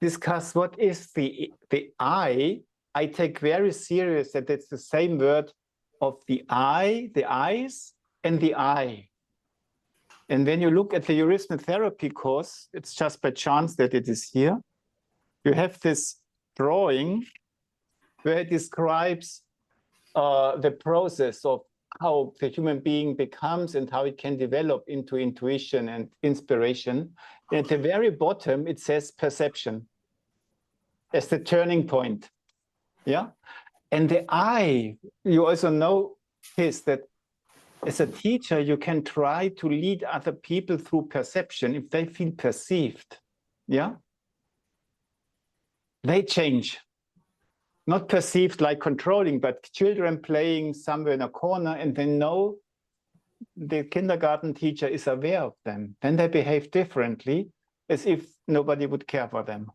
discuss what is the I. I take very serious that it's the same word of the I, the eyes, and the I. And when you look at the Eurythmic therapy course, it's just by chance that it is here. You have this drawing where it describes the process of how the human being becomes and how it can develop into intuition and inspiration. And at the very bottom, it says perception as the turning point. Yeah. And the I, you also know is that as a teacher, you can try to lead other people through perception. If they feel perceived, yeah, they change. Not perceived like controlling, but children playing somewhere in a corner and they know the kindergarten teacher is aware of them. Then they behave differently as if nobody would care for them.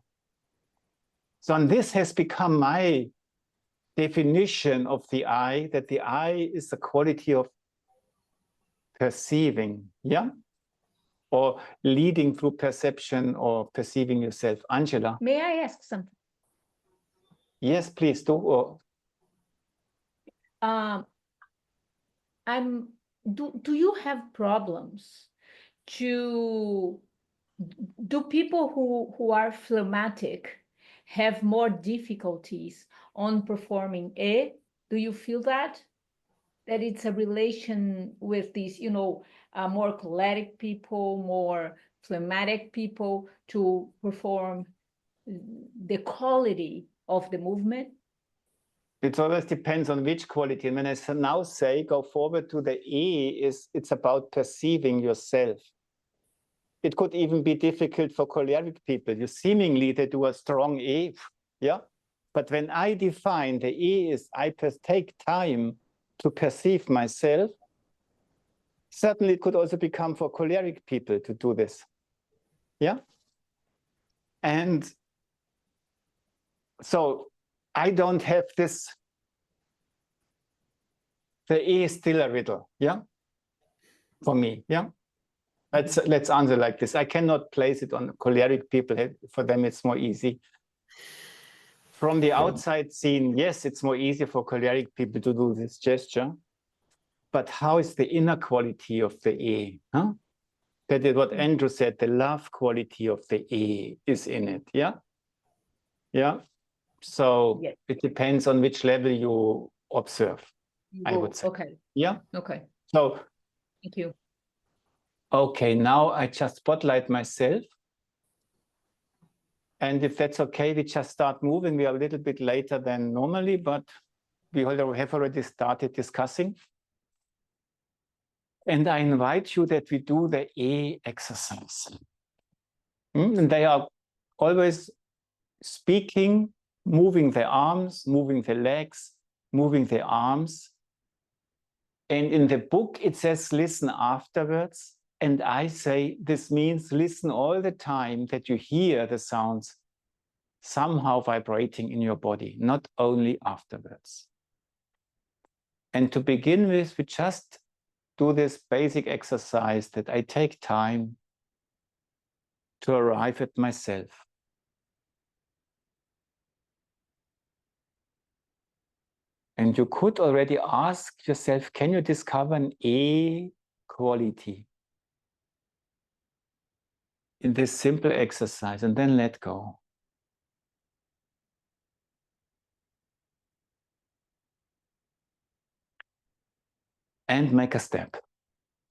So and this has become my definition of the I, that the I is the quality of perceiving, yeah? Or leading through perception or perceiving yourself. Angela? May I ask something? Yes, please do. Or... do you have problems do people who are phlegmatic have more difficulties on performing it? Do you feel that it's a relation with these, more choleric people, more phlegmatic people to perform the quality of the movement? It always depends on which quality. And when I now say go forward to the E, it's about perceiving yourself. It could even be difficult for choleric people. You seemingly they do a strong E, yeah. But when I define the E is I take time to perceive myself. Certainly, it could also become for choleric people to do this, yeah. And so I don't have this. The E is still a riddle, yeah, for me, yeah. Let's answer like this. I cannot place it on choleric people. For them, it's more easy. From the outside scene, yes, it's more easy for choleric people to do this gesture. But how is the inner quality of the E? Huh? That is what Andrew said, the love quality of the E is in it, yeah? Yeah. So yes. It depends on which level you observe, I would say. Okay. Yeah. Okay. So thank you. Okay, now I just spotlight myself. And if that's okay, we just start moving. We are a little bit later than normally, but we have already started discussing. And I invite you that we do the E exercise. And they are always speaking, moving the arms, moving the legs, moving the arms. And in the book, it says, listen afterwards. And I say, this means listen all the time that you hear the sounds somehow vibrating in your body, not only afterwards. And to begin with, we just do this basic exercise that I take time to arrive at myself. And you could already ask yourself, can you discover an E quality in this simple exercise, and then let go. And make a step.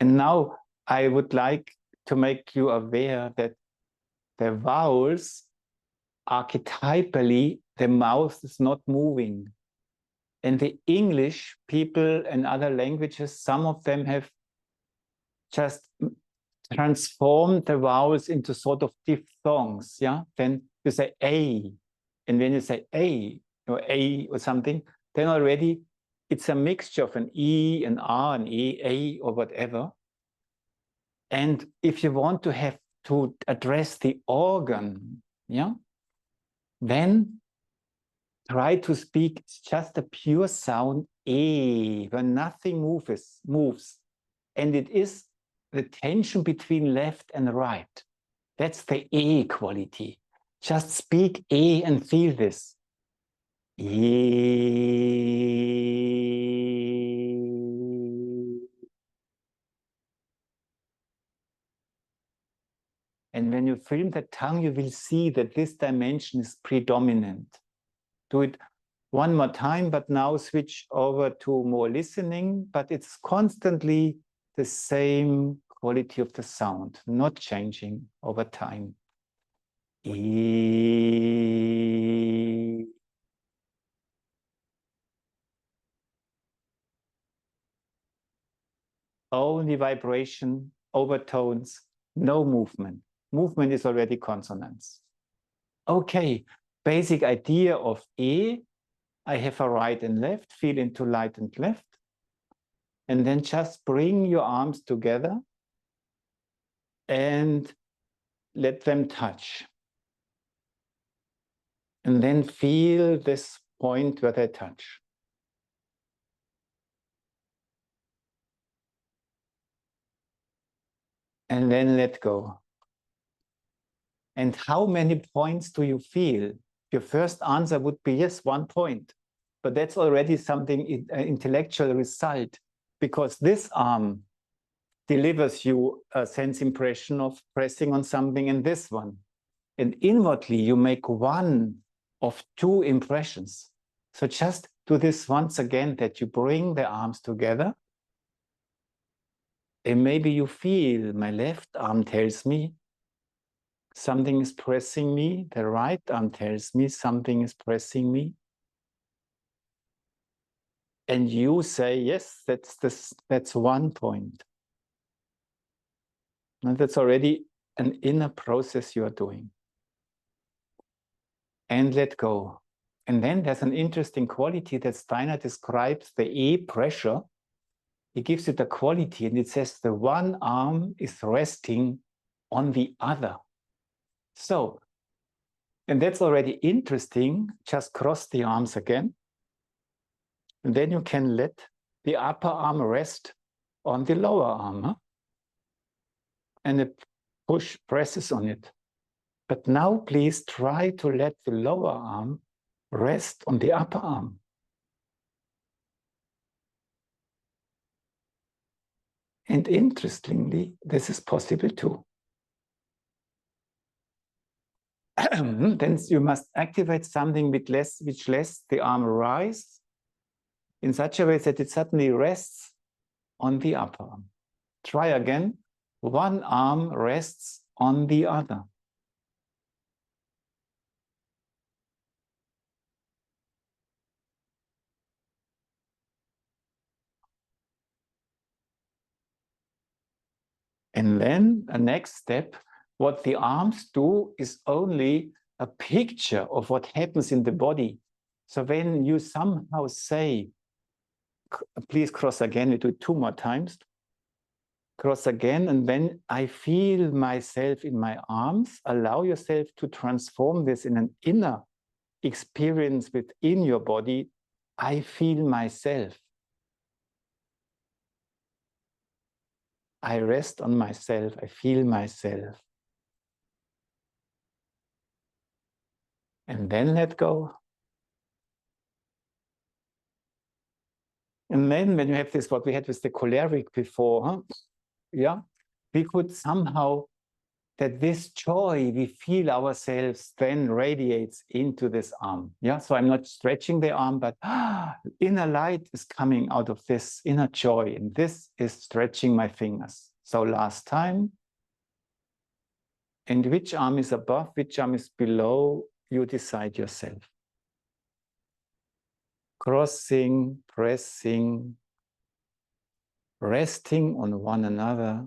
And now I would like to make you aware that the vowels, archetypally, the mouth is not moving. And the English people and other languages, some of them have just transformed the vowels into sort of diphthongs, yeah? Then you say A, and when you say A or something, then already it's a mixture of an E, an R, an E, A, or whatever. And if you want to have to address the organ, yeah, then try to speak just a pure sound E, where nothing moves. And it is the tension between left and right. That's the E quality. Just speak E and feel this. E. And when you film the tongue, you will see that this dimension is predominant. Do it one more time, but now switch over to more listening, but it's constantly the same quality of the sound, not changing over time. E. Only vibration, overtones, no movement. Movement is already consonants. Okay, basic idea of E. I have a right and left, feel into light and left. And then just bring your arms together and let them touch. And then feel this point where they touch. And then let go. And how many points do you feel? Your first answer would be yes, 1 point. But that's already something, an intellectual result, because this arm delivers you a sense impression of pressing on something, and this one. And inwardly, you make one of 2 impressions. So just do this once again, that you bring the arms together. And maybe you feel my left arm tells me something is pressing me. The right arm tells me something is pressing me. And you say, yes, that's 1 point. And that's already an inner process you are doing. And let go. And then there's an interesting quality that Steiner describes, the E pressure. He gives it a quality, and it says the one arm is resting on the other. So, and that's already interesting. Just cross the arms again. And then you can let the upper arm rest on the lower arm. Huh? And it presses on it. But now please try to let the lower arm rest on the upper arm. And interestingly, this is possible too. Then you must activate something which lets the arm rise in such a way that it suddenly rests on the upper arm. Try again. One arm rests on the other. And then the next step, what the arms do is only a picture of what happens in the body. So when you somehow say, please cross again, we do it 2 more times. Cross again, and when I feel myself in my arms, allow yourself to transform this in an inner experience within your body. I feel myself. I rest on myself. I feel myself. And then let go. And then when you have this, what we had with the choleric before, huh? Yeah, we could somehow, that this joy we feel ourselves then radiates into this arm. Yeah, so I'm not stretching the arm, but inner light is coming out of this inner joy, and this is stretching my fingers. So last time, and which arm is above, which arm is below, you decide yourself. Crossing, pressing, resting on one another,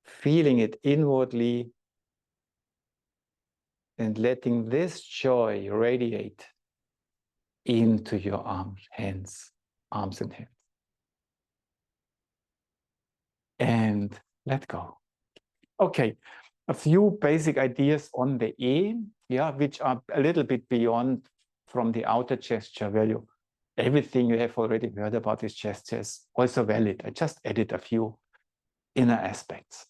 feeling it inwardly, and letting this joy radiate into your arms and hands. And let go. Okay, a few basic ideas on the E, yeah, which are a little bit beyond from the outer gesture value. Everything you have already heard about this gesture is also valid. I just added a few inner aspects.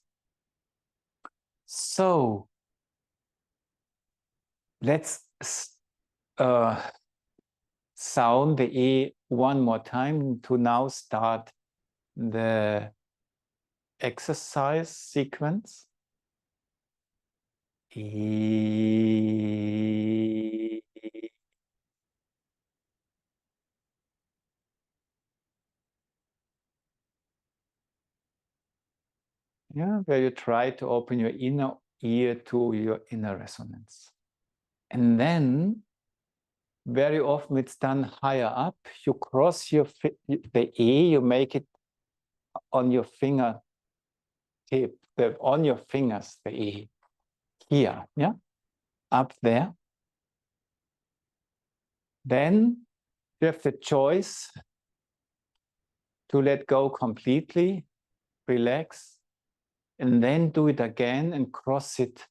So let's sound the E one more time to now start the exercise sequence. E. Yeah, where you try to open your inner ear to your inner resonance. And then very often it's done higher up. You cross the E, you make it on your finger tip, on your fingers, the E. Here, yeah, up there. Then you have the choice to let go completely, relax, and then do it again and cross it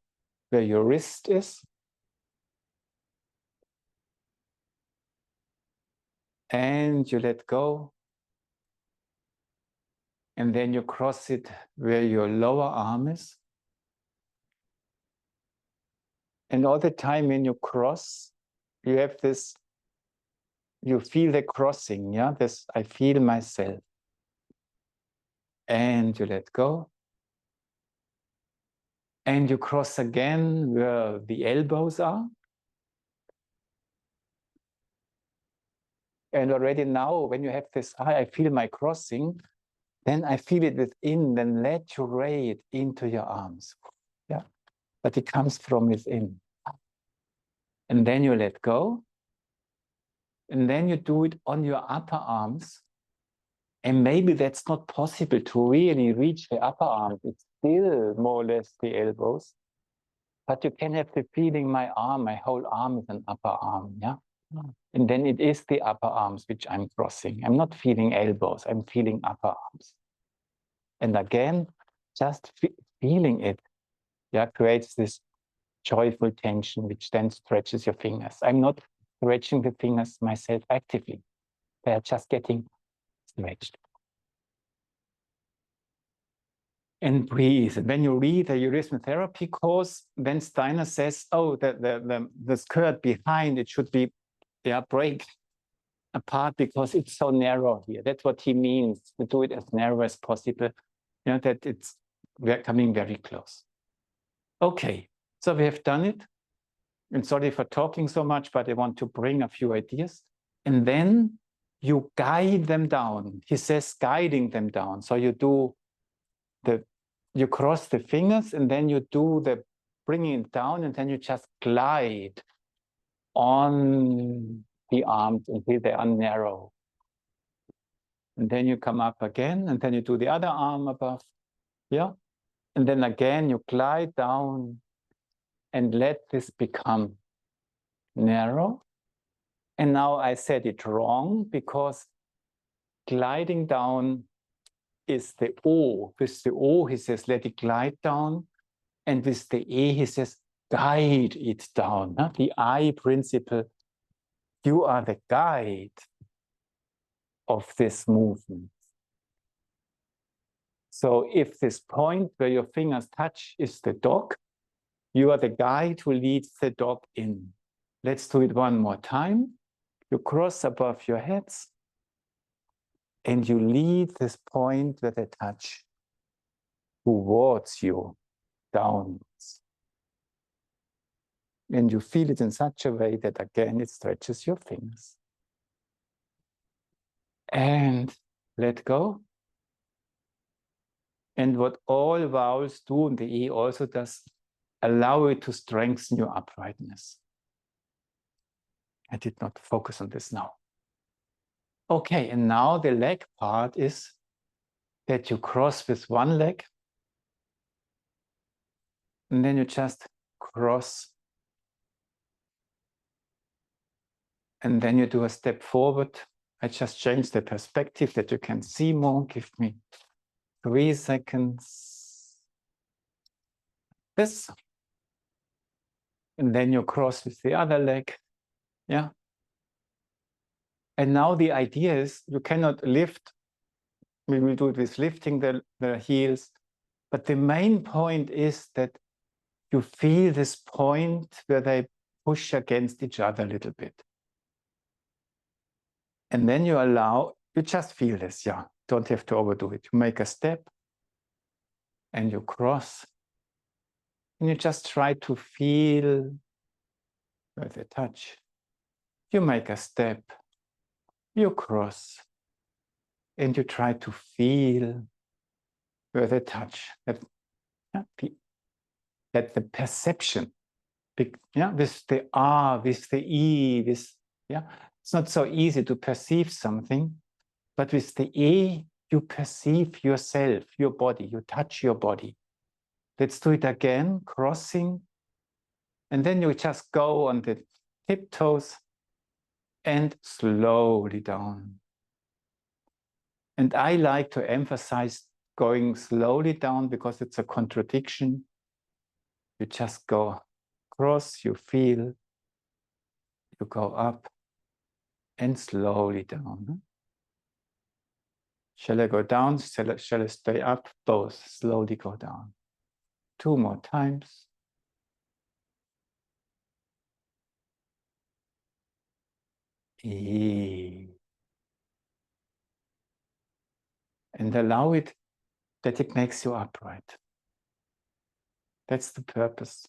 where your wrist is. And you let go. And then you cross it where your lower arm is. And all the time when you cross, you have this, you feel the crossing, yeah? This, I feel myself. And you let go. And you cross again where the elbows are. And already now, when you have this, I feel my crossing, then I feel it within, then let you ray it into your arms. Yeah, but it comes from within. And then you let go. And then you do it on your upper arms. And maybe that's not possible to really reach the upper arms. It's still more or less the elbows. But you can have the feeling, my whole arm is an upper arm, yeah? And then it is the upper arms which I'm crossing. I'm not feeling elbows, I'm feeling upper arms. And again, just feeling it, yeah, creates this joyful tension, which then stretches your fingers. I'm not stretching the fingers myself actively. They are just getting stretched. And breathe. And when you read the Eurythmic therapy course, then Steiner says, oh, the skirt behind, it should be, yeah, break apart because it's so narrow here. That's what he means, to do it as narrow as possible, you know, that we're coming very close. Okay, so we have done it. And sorry for talking so much, but I want to bring a few ideas. And then you guide them down. He says guiding them down. So you do you cross the fingers and then you do the bringing it down and then you just glide on the arms until they are narrow. And then you come up again and then you do the other arm above. Yeah. And then again you glide down and let this become narrow. And now I said it wrong because gliding down is the O. With the O, he says, let it glide down. And with the E, he says, guide it down. Huh? The I principle, you are the guide of this movement. So if this point where your fingers touch is the dog, you are the guide who leads the dog in. Let's do it one more time. You cross above your heads and you lead this point where they touch towards you, downwards. And you feel it in such a way that again it stretches your fingers. And let go. And what all vowels do, and the E also does, allow it to strengthen your uprightness. I did not focus on this now. Okay, and now the leg part is that you cross with one leg, and then you just cross, and then you do a step forward. I just changed the perspective that you can see more. Give me 3 seconds. This. And then you cross with the other leg. Yeah. And now the idea is you cannot lift. We will do it with lifting the heels. But the main point is that you feel this point where they push against each other a little bit. And then you allow, you just feel this, yeah. Don't have to overdo it. You make a step and you cross. And you just try to feel where they touch. You make a step, you cross, and you try to feel where they touch. That the perception, yeah, with the R, with the E, with, yeah, it's not so easy to perceive something, but with the E, you perceive yourself, your body, you touch your body. Let's do it again, crossing, and then you just go on the tiptoes and slowly down. And I like to emphasize going slowly down because it's a contradiction. You just go across, you feel, you go up and slowly down. Shall I go down? Shall I stay up? Both. Slowly go down. 2 more times. And allow it that it makes you upright. That's the purpose.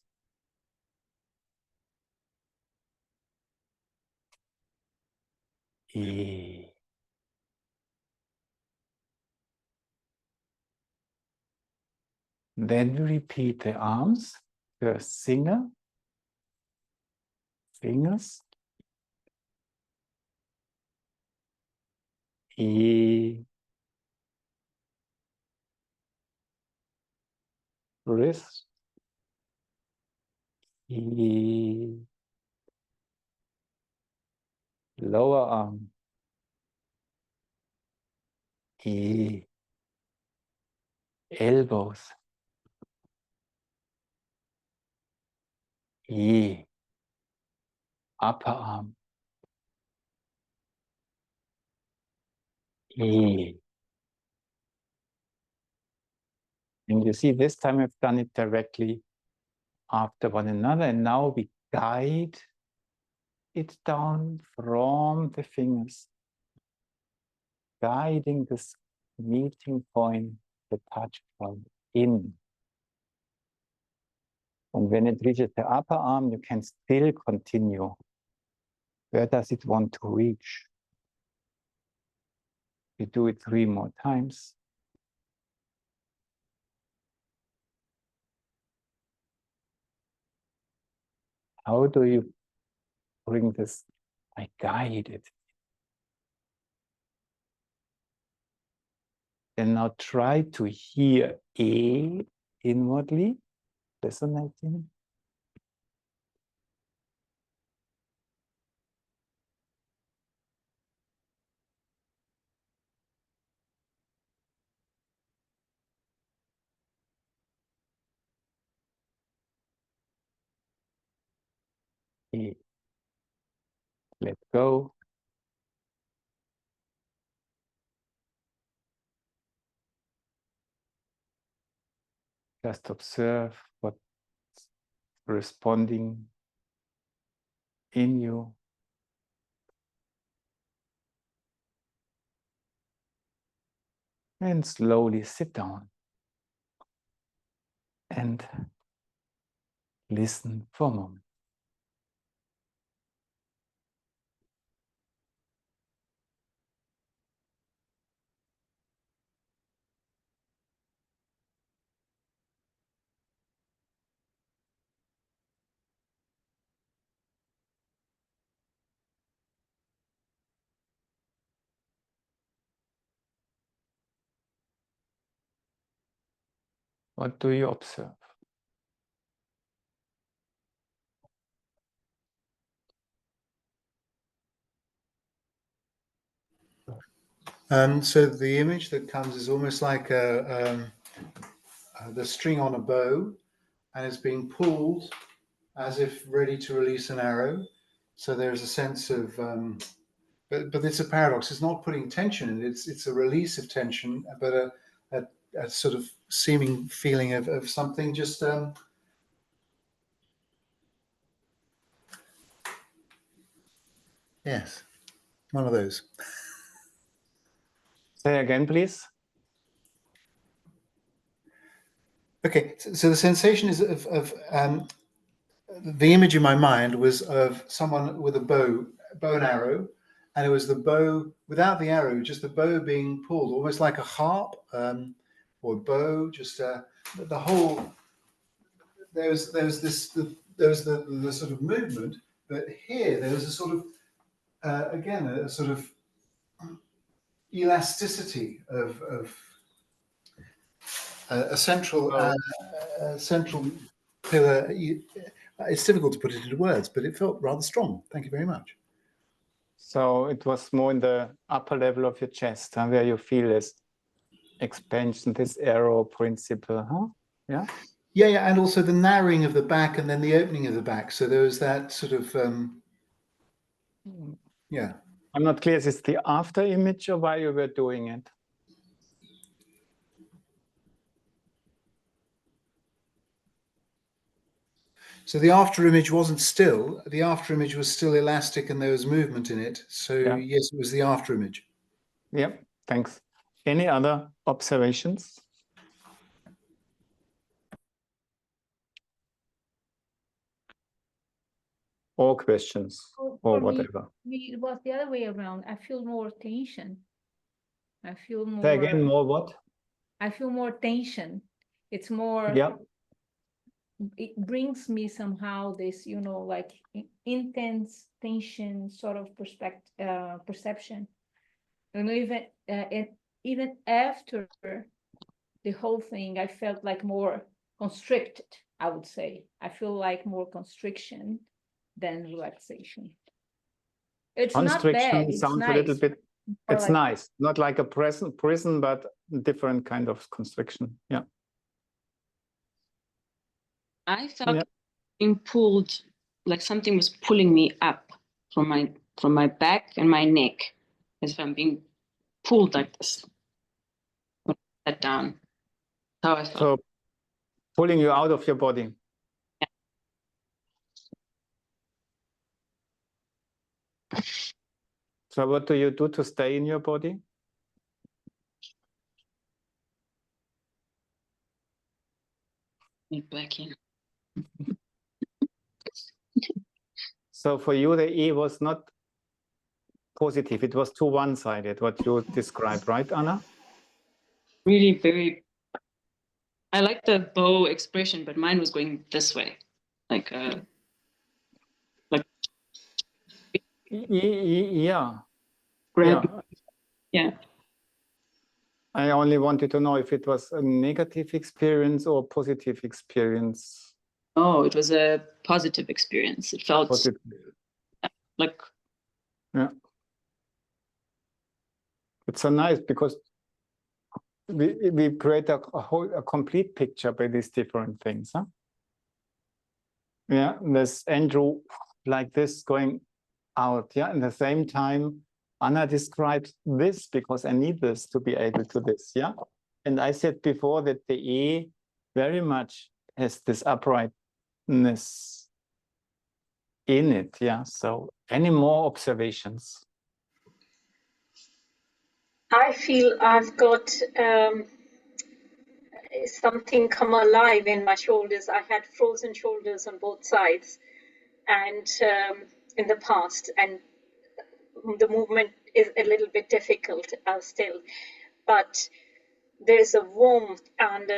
Then we repeat the arms. First finger, fingers. Wrist. Lower arm. Elbows. Upper arm. And you see, this time I've done it directly after one another, and now we guide it down from the fingers, guiding this meeting point, the touch point in. And when it reaches the upper arm, you can still continue. Where does it want to reach? We do it 3 more times. How do you bring this? I guide it. And now try to hear A inwardly, resonating. A. Let go. Just observe what's responding in you. And slowly sit down and listen for a moment. What do you observe? So the image that comes is almost like the string on a bow, and it's being pulled as if ready to release an arrow. So there's a sense of, but it's a paradox. It's not putting tension in it. It's a release of tension, but a sort of seeming feeling of something just Yes, one of those. Say again, please. Okay, so the sensation is of the image in my mind was of someone with a bow and arrow, and it was the bow without the arrow, just the bow being pulled, almost like a harp or bow. Just the whole. There was the sort of movement, but here there was a sort of again a sort of elasticity of a central central pillar. It's difficult to put it into words, but it felt rather strong. Thank you very much. So it was more in the upper level of your chest, huh, where you feel this expansion, this arrow principle, huh? Yeah. Yeah, and also the narrowing of the back and then the opening of the back. So there was that sort of yeah. I'm not clear, is this the after image or why you were doing it? So the after image wasn't still. The after image was still elastic and there was movement in it. So Yeah. yes, it was the after image. Yep, thanks. Any other observations? Or questions, or For me, whatever. it was the other way around. I feel more tension. I feel more. Say again, more what? I feel more tension. It's more. Yeah. It brings me somehow this, you know, like intense tension sort of perception. You know, even after the whole thing, I felt like more constricted. I would say I feel like more constriction than relaxation. It's not bad. Constriction It's sounds nice. a little bit, Or it's like- nice. Not like a prison, but different kind of constriction. Yeah. I felt Yeah. being pulled, like something was pulling me up from my back and my neck, as if I'm being pulled like this. Put that down. That's how I felt. So pulling you out of your body. So what do you do to stay in your body? Me back in. So for you, the E was not positive. It was too one-sided, what you described, right, Anna? Really very. I like the bow expression, but mine was going this way, like Yeah. grab. Yeah. Yeah. I only wanted to know if it was a negative experience or positive experience. Oh, it was a positive experience. It felt Positive. like. Yeah. It's so nice because we create a complete picture by these different things, huh? Yeah, there's Andrew like this going out, yeah. At the same time, Anna describes this because I need this to be able to this, yeah. And I said before that the E very much has this uprightness in it, yeah. So any more observations? I feel I've got something come alive in my shoulders. I had frozen shoulders on both sides, and in the past, and the movement is a little bit difficult still, but there's a warmth and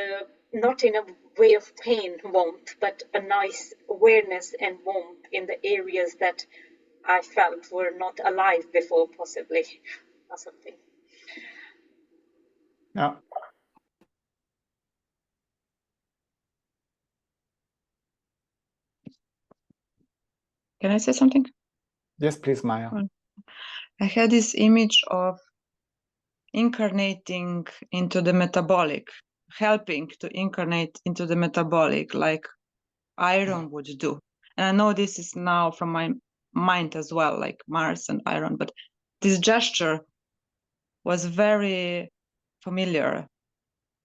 not in a way of pain warmth, but a nice awareness and warmth in the areas that I felt were not alive before, possibly, or something. Yeah. Can I say something? Yes, please, Maya. I had this image of incarnating into the metabolic, helping to incarnate into the metabolic like iron would do. And I know this is now from my mind as well, like Mars and iron, but this gesture was very familiar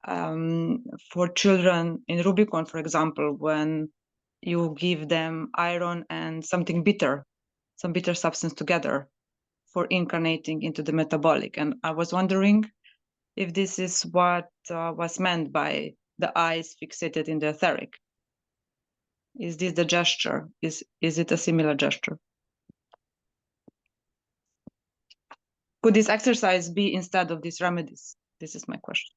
for children in Rubicon, for example, when you give them iron and something bitter, some bitter substance together for incarnating into the metabolic. And I was wondering if this is what was meant by the eyes fixated in the etheric. Is this the gesture? Is it a similar gesture? Could this exercise be instead of these remedies? This is my question.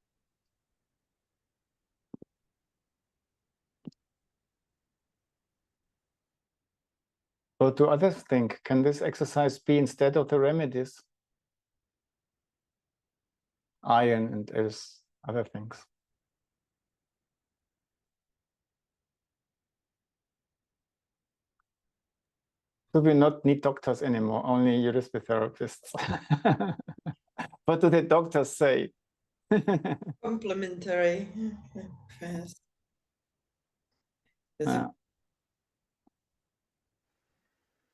What do others think? Can this exercise be instead of the remedies? Iron and as other things. Do we not need doctors anymore? Only therapists. What do the doctors say? Complementary. Yes. Yeah.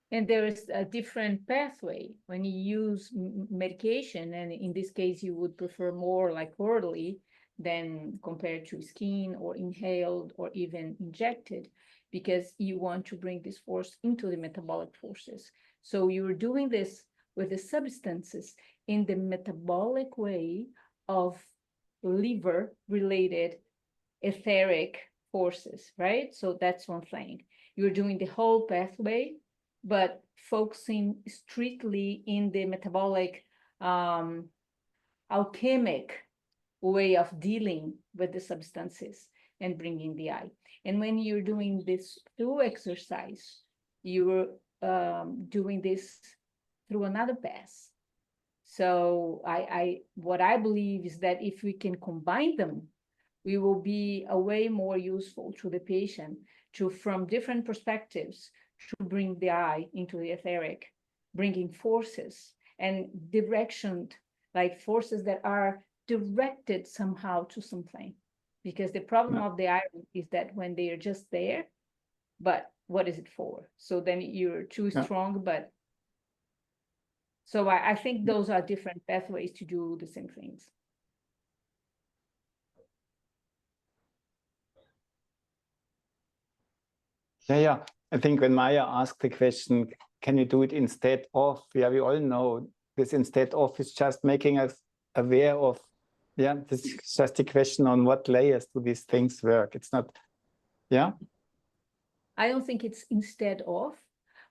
And there is a different pathway when you use medication, and in this case, you would prefer more like orally than compared to skin or inhaled or even injected, because you want to bring this force into the metabolic forces. So you're doing this with the substances in the metabolic way of liver-related etheric forces, right? So that's one thing. You're doing the whole pathway, but focusing strictly in the metabolic alchemic way of dealing with the substances and bringing the eye. And when you're doing this through exercise, you're doing this through another path. So what I believe is that if we can combine them, we will be a way more useful to the patient from different perspectives to bring the eye into the etheric, bringing forces and direction, like forces that are directed somehow to something. Because the problem of the iron is that when they are just there, but what is it for? So then you're too strong, but so I think those are different pathways to do the same things. Yeah. I think when Maya asked the question, can you do it instead of? Yeah, we all know this instead of is just making us aware of, this is just a question on what layers do these things work. It's not, I don't think it's instead of,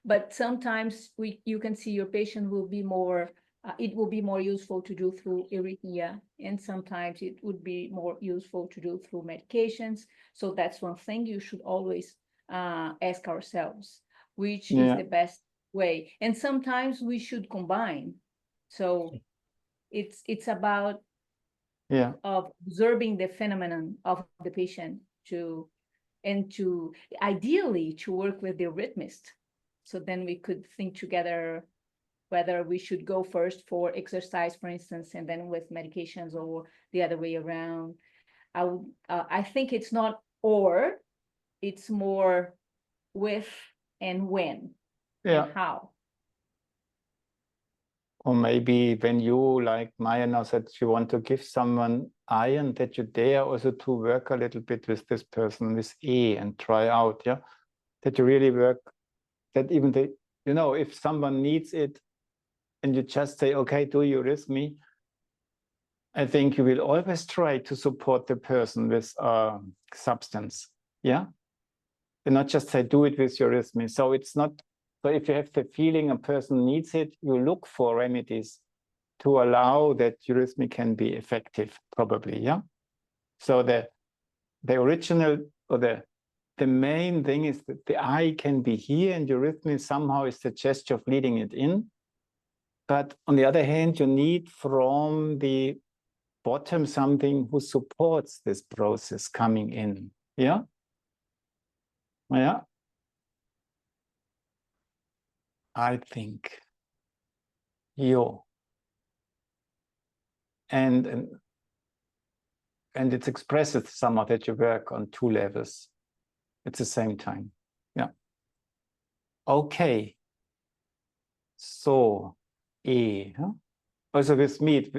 but sometimes you can see your patient will be more, it will be more useful to do through arrhythmia, and sometimes it would be more useful to do through medications. So that's one thing you should always ask ourselves, which is the best way. And sometimes we should combine. So it's about of observing the phenomenon of the patient to ideally to work with the rhythmist. So then we could think together whether we should go first for exercise, for instance, and then with medications, or the other way around. I think it's not or, it's more with and when and how. Or maybe when you, like Maya now said, you want to give someone iron, that you dare also to work a little bit with this person with E and try out, that you really work, that even if someone needs it and you just say, okay, do you with me? I think you will always try to support the person with substance, and not just say, do it with your rhythm. So it's not, so if you have the feeling a person needs it, you look for remedies to allow that eurythmy can be effective, probably, So the original, or the main thing is that the eye can be here, and eurythmy somehow is the gesture of leading it in. But on the other hand, you need from the bottom something who supports this process coming in, I think and it's expressive somehow that you work on two levels at the same time. Okay. So also with me,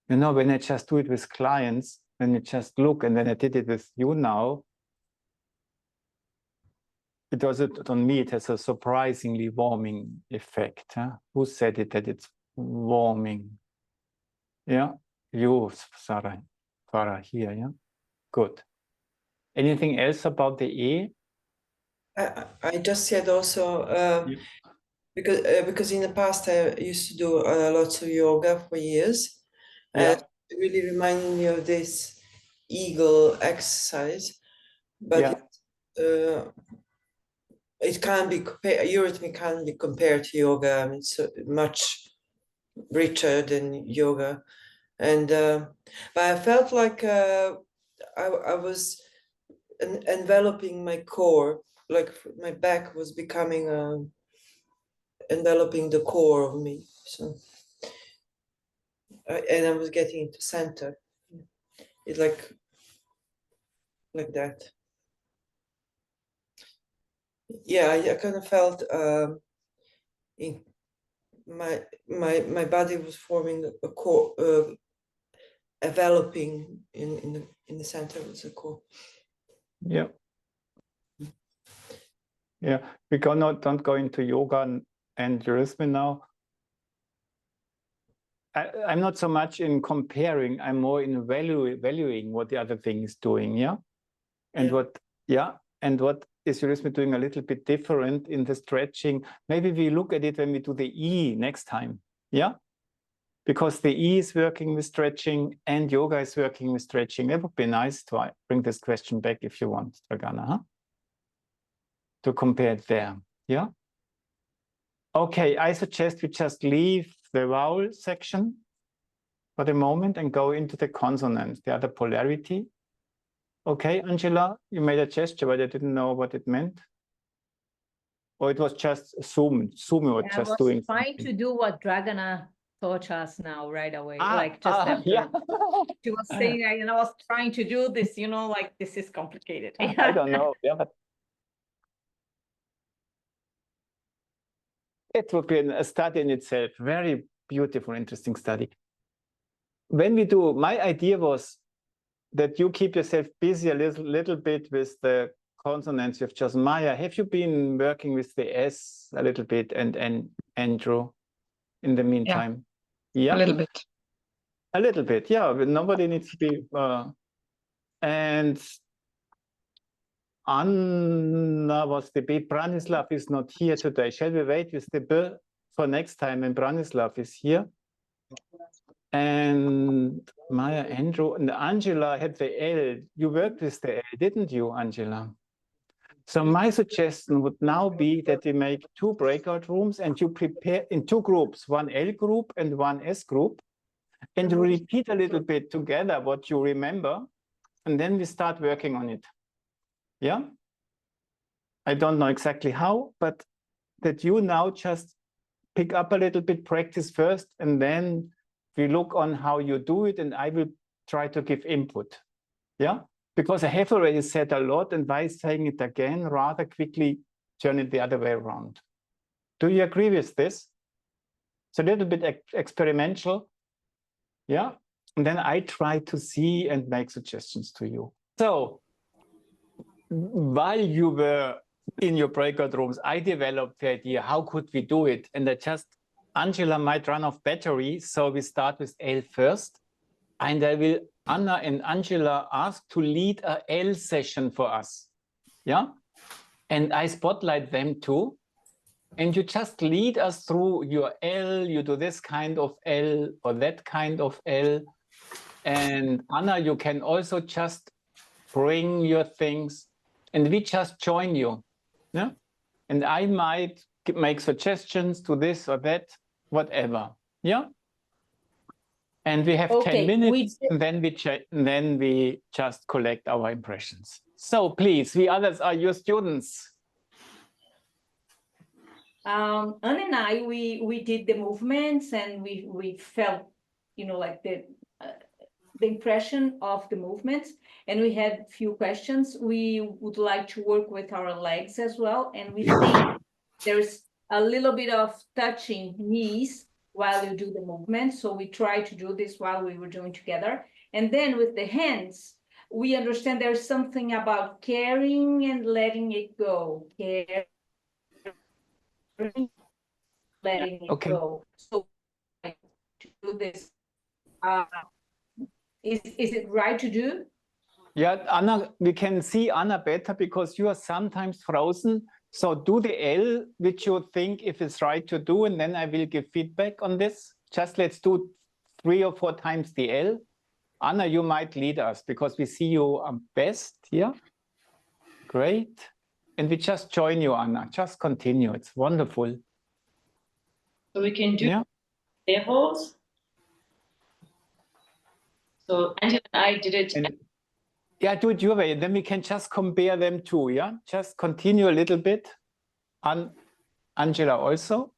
when I just do it with clients, when you just look, and then I did it with you now, it was on me, it has a surprisingly warming effect. Huh? Who said it, that it's warming? Yeah, you, Sarah here, yeah? Good. Anything else about the E? I just said also Yeah. because in the past I used to do lots of yoga for years. Yeah. And it really reminded me of this eagle exercise, but it can't be compared. Eurythmy can't be compared to yoga. I mean, it's much richer than yoga, and but I felt like I was enveloping my core, like my back was becoming enveloping the core of me. So, and I was getting into center. It's like that. Yeah, I kind of felt in my body was forming a core, enveloping in the center of the core. Yeah. Yeah, we don't go into yoga and Eurythmy now. I'm not so much in comparing, I'm more in valuing what the other thing is doing, yeah? And what is Eurythmy doing a little bit different in the stretching? Maybe we look at it when we do the E next time, yeah? Because the E is working with stretching and yoga is working with stretching. That would be nice to bring this question back if you want, Dragana, huh? To compare it there, yeah? Okay, I suggest we just leave the vowel section for the moment and go into the consonants, the other polarity. Okay, Angela, you made a gesture, but I didn't know what it meant. Or it was just Sumi was I just was doing trying something. to do what Dragana taught us now right away, Ah, like just after. yeah. She was saying, and I was trying to do this, you know, like this is complicated. I don't know, yeah, but it would be a study in itself, very beautiful, interesting study. When we do, my idea was that you keep yourself busy a little bit with the consonants. You've just Maya. Have you been working with the S a little bit and Andrew in the meantime? Yeah, A little bit. a little bit. Yeah, but nobody needs to be. And Anna was the B. Branislav is not here today. Shall we wait with the B for next time? And Branislav is here. And Maya, Andrew, and Angela had the L. You worked with the L, didn't you, Angela? So my suggestion would now be that we make 2 breakout rooms and you prepare in 2 groups, one L group and one S group, and you repeat a little bit together what you remember, and then we start working on it. Yeah? I don't know exactly how, but that you now just pick up a little bit, practice first, and then we look on how you do it, and I will try to give input. Yeah, because I have already said a lot, and by saying it again, rather quickly turn it the other way around. Do you agree with this? It's a little bit experimental. Yeah, and then I try to see and make suggestions to you. So while you were in your breakout rooms, I developed the idea, how could we do it? And Angela might run off battery, so we start with L first. And I will, Anna and Angela, ask to lead a L session for us. Yeah? And I spotlight them too. And you just lead us through your L, you do this kind of L or that kind of L. And Anna, you can also just bring your things and we just join you. Yeah? And I might make suggestions to this or that, whatever. Yeah? And we have 10 minutes, and then we just collect our impressions. So please, we others are your students. Anne and I, we did the movements and we felt, you know, like the impression of the movements, and we had a few questions. We would like to work with our legs as well, and we think there's a little bit of touching knees while you do the movement, so we try to do this while we were doing together. And then with the hands, we understand there's something about caring and letting it go. Caring, letting it Okay. go. So like, to do this, is it right to do? Yeah, Anna, we can see Anna better because you are sometimes frozen. So do the L, which you think if it's right to do, and then I will give feedback on this. Just let's do 3 or 4 times the L. Anna, you might lead us because we see you best here. Great. And we just join you, Anna. Just continue. It's wonderful. So we can do Yeah. levels. So Angela and I did it. And yeah, do it your way. And then we can just compare them too. Yeah. Just continue a little bit. Angela also.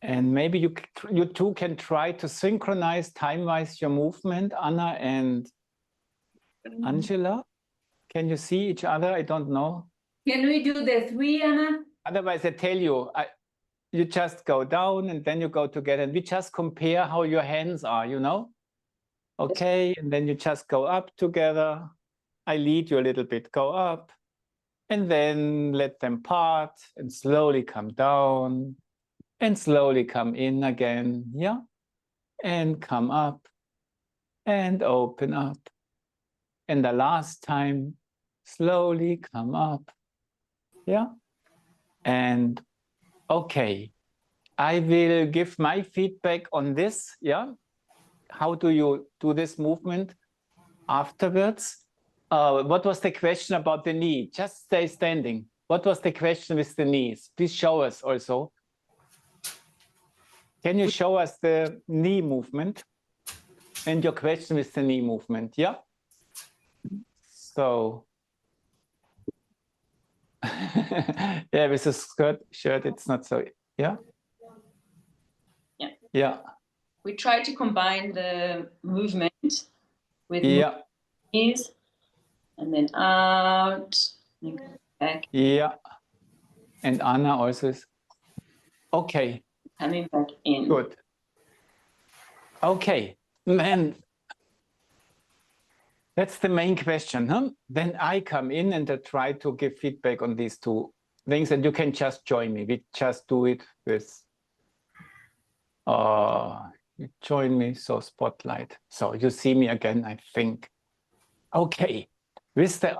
And maybe you two can try to synchronize time-wise your movement, Anna and Angela. Can you see each other? I don't know. Can we do the 3, Anna? Otherwise, I tell you, you just go down and then you go together and we just compare how your hands are, you know? Okay, and then you just go up together. I lead you a little bit, go up, and then let them part and slowly come down and slowly come in again, yeah? And come up and open up. And the last time, slowly come up, yeah? And okay, I will give my feedback on this, yeah? How do you do this movement afterwards? What was the question about the knee? Just stay standing. What was the question with the knees? Please show us also. Can you show us the knee movement and your question with the knee movement? Yeah. So, yeah, with a shirt, it's not so, yeah? Yeah. Yeah. We try to combine the movement with Yeah. knees and then out, and then back. Yeah. And Anna also is, okay. Coming back in. Good. Okay, then that's the main question, huh? Then I come in and I try to give feedback on these 2 things, and you can just join me. We just do it with, you join me, so spotlight. So you see me again, I think. Okay, with the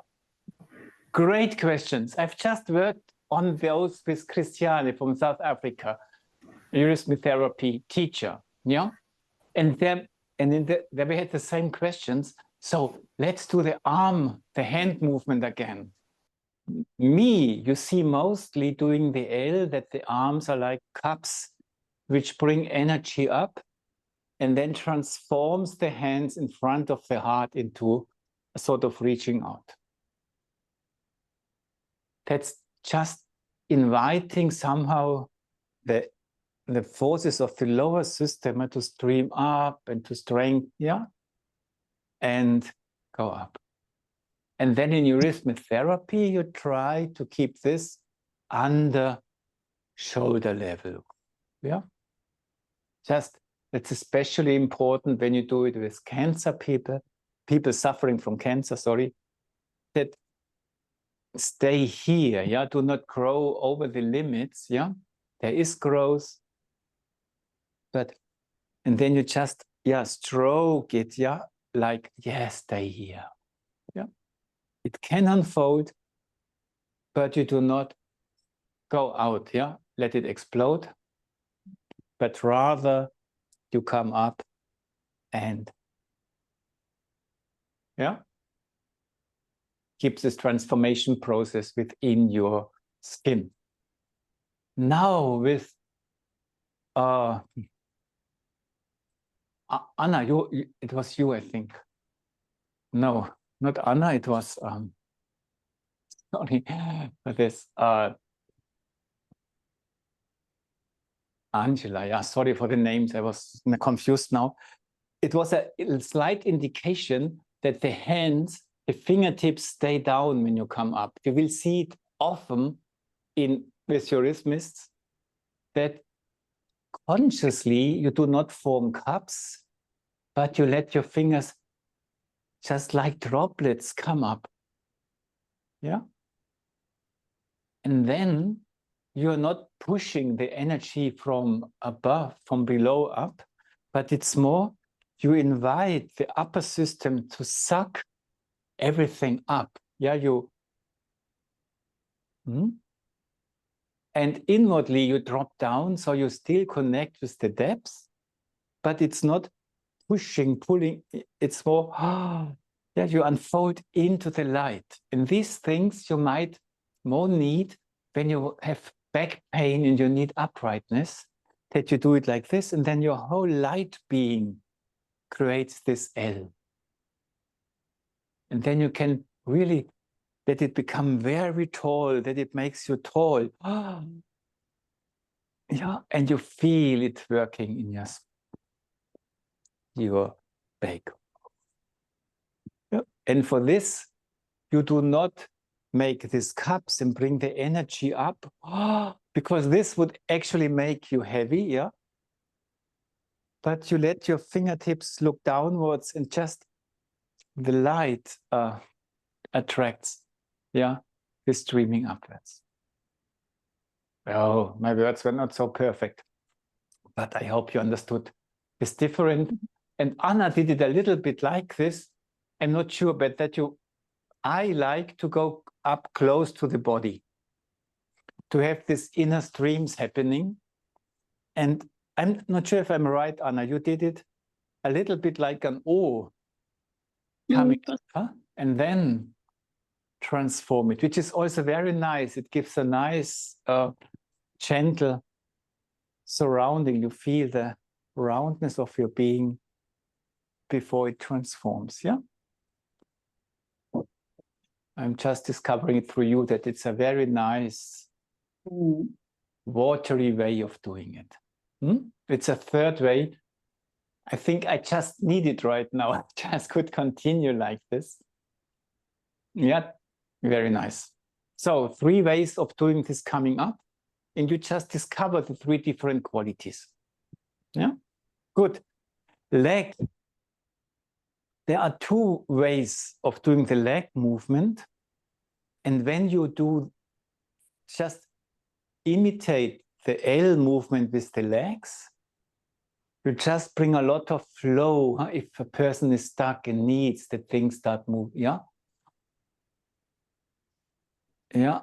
great questions. I've just worked on those with Christiane from South Africa, eurythmotherapy teacher, yeah? And then we had the same questions. So let's do the arm, the hand movement again. Me, you see mostly doing the L, that the arms are like cups, which bring energy up and then transforms the hands in front of the heart into a sort of reaching out. That's just inviting somehow the forces of the lower system to stream up and to strengthen, yeah, and go up. And then in eurythmotherapy, you try to keep this under shoulder level, yeah. Just, that's especially important when you do it with cancer people suffering from cancer, sorry, that stay here, yeah, do not grow over the limits, yeah. There is growth, but, and then you just, yeah, stroke it, yeah, like, yeah, stay here, yeah. It can unfold, but you do not go out, yeah, let it explode, but rather you come up and, yeah, keep this transformation process within your skin. Now with Anna, it was you, I think. No, not Anna, it was, sorry for this, Angela, yeah, sorry for the names, I was confused now. it was a slight indication that the hands, the fingertips stay down when you come up. You will see it often with your rhythmists that consciously you do not form cups, but you let your fingers just like droplets come up. Yeah. And then you're not pushing the energy from above, from below up, but it's more you invite the upper system to suck everything up. Yeah, and inwardly you drop down, so you still connect with the depths, but it's not pushing, pulling. It's more, yeah, you unfold into the light. And these things you might more need when you have back pain and you need uprightness, that you do it like this, and then your whole light being creates this L. And then you can really let it become very tall, that it makes you tall. Yeah, and you feel it working in your back. Yeah. And for this, you do not make these cups and bring the energy up, because this would actually make you heavy, yeah? But you let your fingertips look downwards and just the light attracts, yeah, the streaming upwards. Oh, my words were not so perfect, but I hope you understood. It's different. And Anna did it a little bit like this. I'm not sure, but I like to go up close to the body, to have these inner streams happening. And I'm not sure if I'm right, Anna, you did it a little bit like an O coming up, and then transform it, which is also very nice. It gives a nice, gentle surrounding. You feel the roundness of your being before it transforms, yeah? I'm just discovering it through you that it's a very nice, watery way of doing it. It's a third way. I think I just need it right now. I just could continue like this. Yeah, very nice. So 3 ways of doing this coming up, and you just discover the 3 different qualities. Yeah, good. Leg. There are 2 ways of doing the leg movement. And when you do, just imitate the L movement with the legs, you just bring a lot of flow. If a person is stuck and needs that things start moving, yeah? Yeah.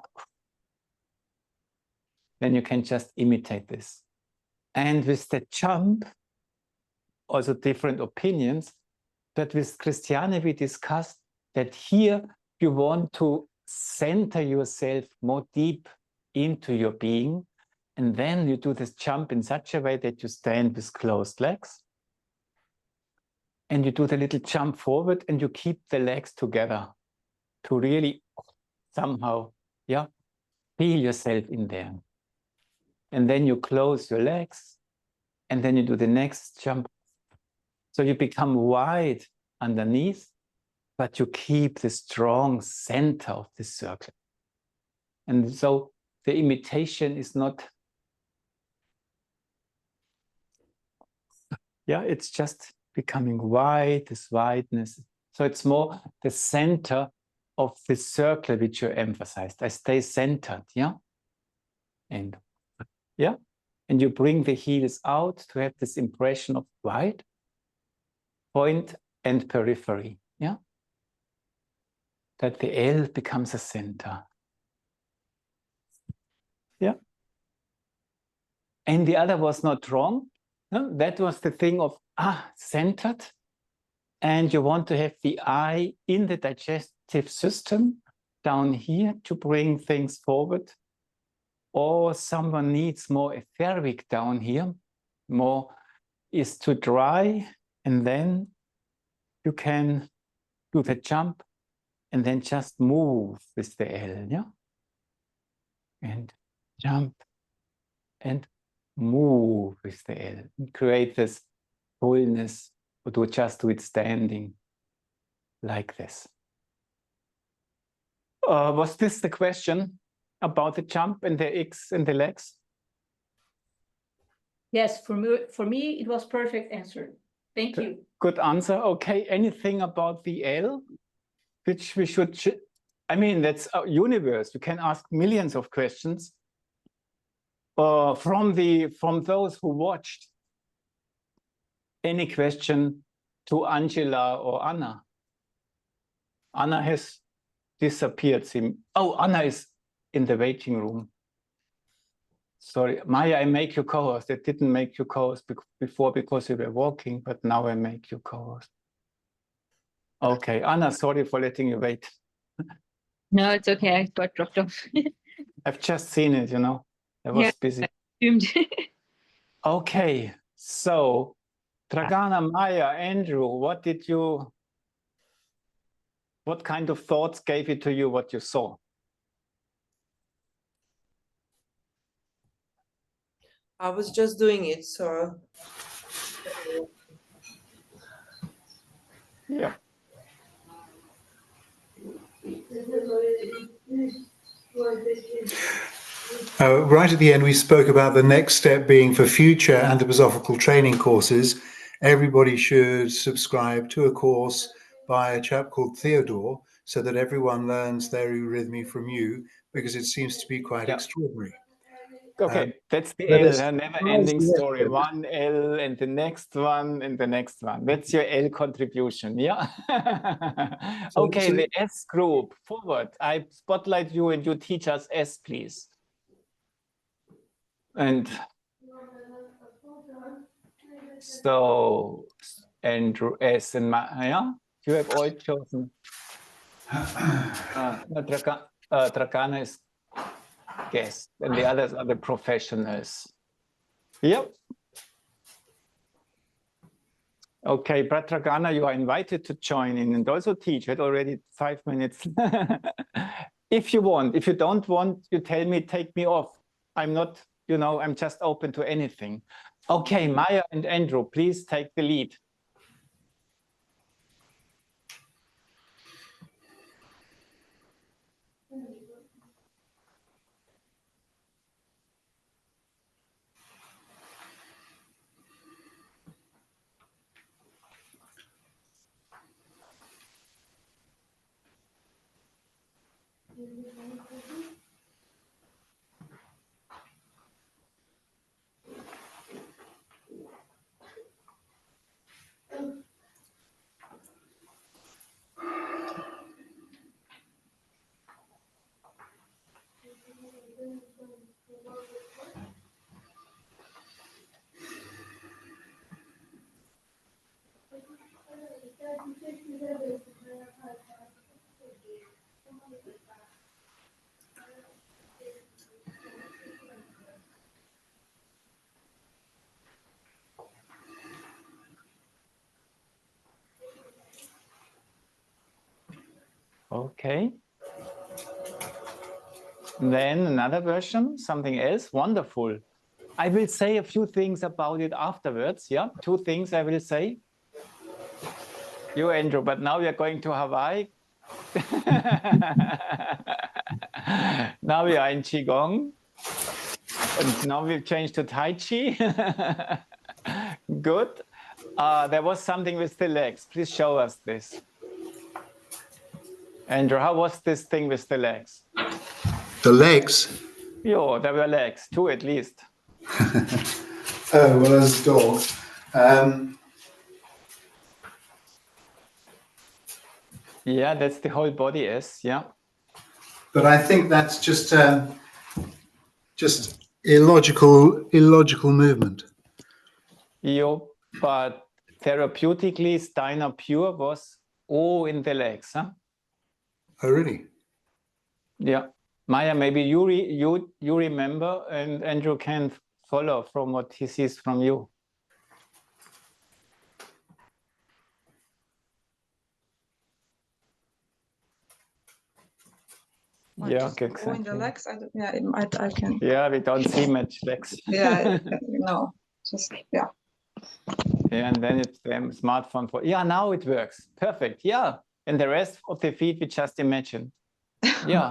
Then you can just imitate this. And with the jump, also different opinions, but with Christiane we discussed that here you want to center yourself more deep into your being, and then you do this jump in such a way that you stand with closed legs, and you do the little jump forward, and you keep the legs together to really somehow, yeah, feel yourself in there. And then you close your legs, and then you do the next jump. So you become wide underneath, but you keep the strong center of the circle. And so the imitation is not, yeah, it's just becoming wide, this wideness. So it's more the center of the circle which you emphasized. I stay centered, yeah? And yeah, and you bring the heels out to have this impression of wide, point and periphery, yeah? That the L becomes a center. Yeah. And the other was not wrong. No? That was the thing of, centered. And you want to have the eye in the digestive system down here to bring things forward. Or someone needs more etheric down here, more is to dry, and then you can do the jump and then just move with the L, yeah? And jump and move with the L and create this fullness or just do it standing like this. Was this the question about the jump and the X and the legs? Yes, for me, it was perfect answer. Thank you. Good answer. Okay, anything about the L, which we should, I mean, that's a universe. We can ask millions of questions from those who watched. Any question to Angela or Anna? Anna has disappeared. Oh, Anna is in the waiting room. Sorry, Maya, I make you co-host. I didn't make you co-host before because you were walking, but now I make you co-host. Okay, Anna, sorry for letting you wait. No, it's okay. I got dropped off. I've just seen it, you know. I was busy. Assumed. Okay, so Dragana, Maya, Andrew, what kind of thoughts gave it to you what you saw? I was just doing it, so Yeah. Right at the end, we spoke about the next step being for future anthroposophical training courses. Everybody should subscribe to a course by a chap called Theodore so that everyone learns their eurythmy from you, because it seems to be quite extraordinary. Okay, that's the let L, us a never-ending story. One L and the next one and the next one. That's your L contribution, yeah? Okay, the S group, forward. I spotlight you and you teach us S, please. And so, Andrew, S, and Maya, you have all chosen. Dragana is guest, and the others are the professionals. Yep. Okay, but Dragana, you are invited to join in and also teach. You had already 5 minutes. If you want, if you don't want, you tell me, take me off. I'm not, you know, I'm just open to anything. Okay, Maya and Andrew, please take the lead. Okay. Then another version, something else, wonderful. I will say a few things about it afterwards, yeah? 2 things I will say. You, Andrew, but now we are going to Hawaii. Now we are in Qigong. And now we've changed to Tai Chi. Good. There was something with the legs. Please show us this. Andrew, how was this thing with the legs? The legs? Yo, there were legs, 2 at least. Oh, well, as a dog. Yeah, that's the whole body S, yeah. But I think that's just illogical movement. Yo, but therapeutically, Steiner Pure was O in the legs, huh? Oh, really? Yeah. Maya, maybe you remember, and Andrew can follow from what he sees from you. Yeah, okay, Go in the exactly. legs. I can. Yeah, we don't see much legs. Yeah, no, just yeah. Yeah, and then it's the smartphone for, yeah, now it works. Perfect. Yeah. And the rest of the feet we just imagined. Yeah.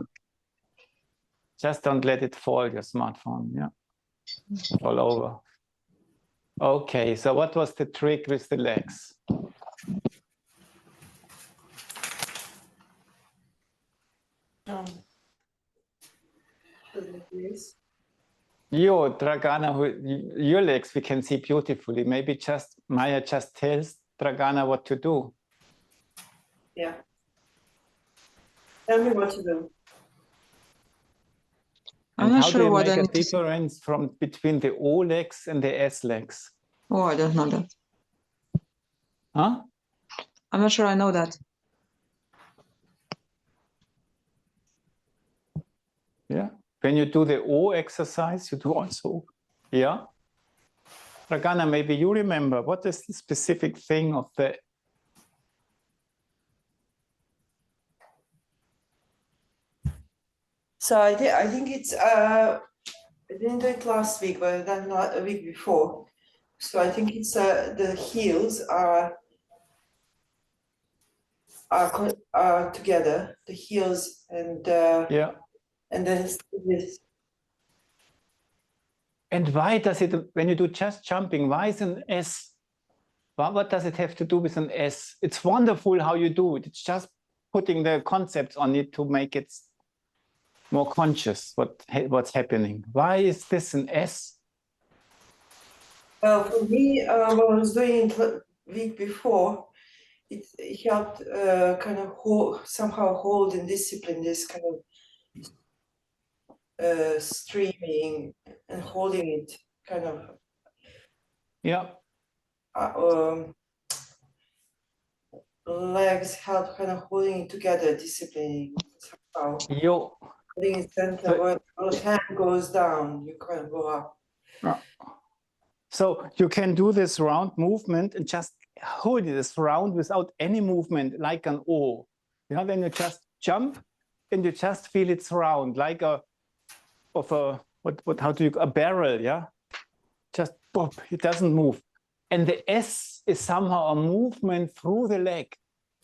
Just don't let it fall, your smartphone. Yeah. All over. Okay. So what was the trick with the legs? Your Dragana, your legs we can see beautifully. Maybe just Maya just tells Dragana what to do. Yeah. Tell me what to do. I'm And not how do sure you what I make a need to say. difference from between the O legs and the S legs? Oh, I don't know that. Huh? I'm not sure I know that. Yeah. When you do the O exercise, you do also. Yeah. Dragana, maybe you remember what is the specific thing of the. So I think it's I didn't do it last week, but I done a week before. So I think it's the heels are together, the heels Yeah. and then it's this. And why does it, when you do just jumping, why is an S? What does it have to do with an S? It's wonderful how you do it. It's just putting the concepts on it to make it more conscious what's happening. Why is this an S? Well, for me, what I was doing it week before, it helped kind of somehow hold and discipline this kind of streaming and holding it kind of Yeah. Legs help kind of holding it together, disciplining somehow. Yo. Holding it center, when the hand goes down, you kind of go up. So you can do this round movement and just hold this round without any movement, like an O. You know, then you just jump and you just feel it's round, like a barrel, yeah? Just pop, it doesn't move. And the S is somehow a movement through the leg.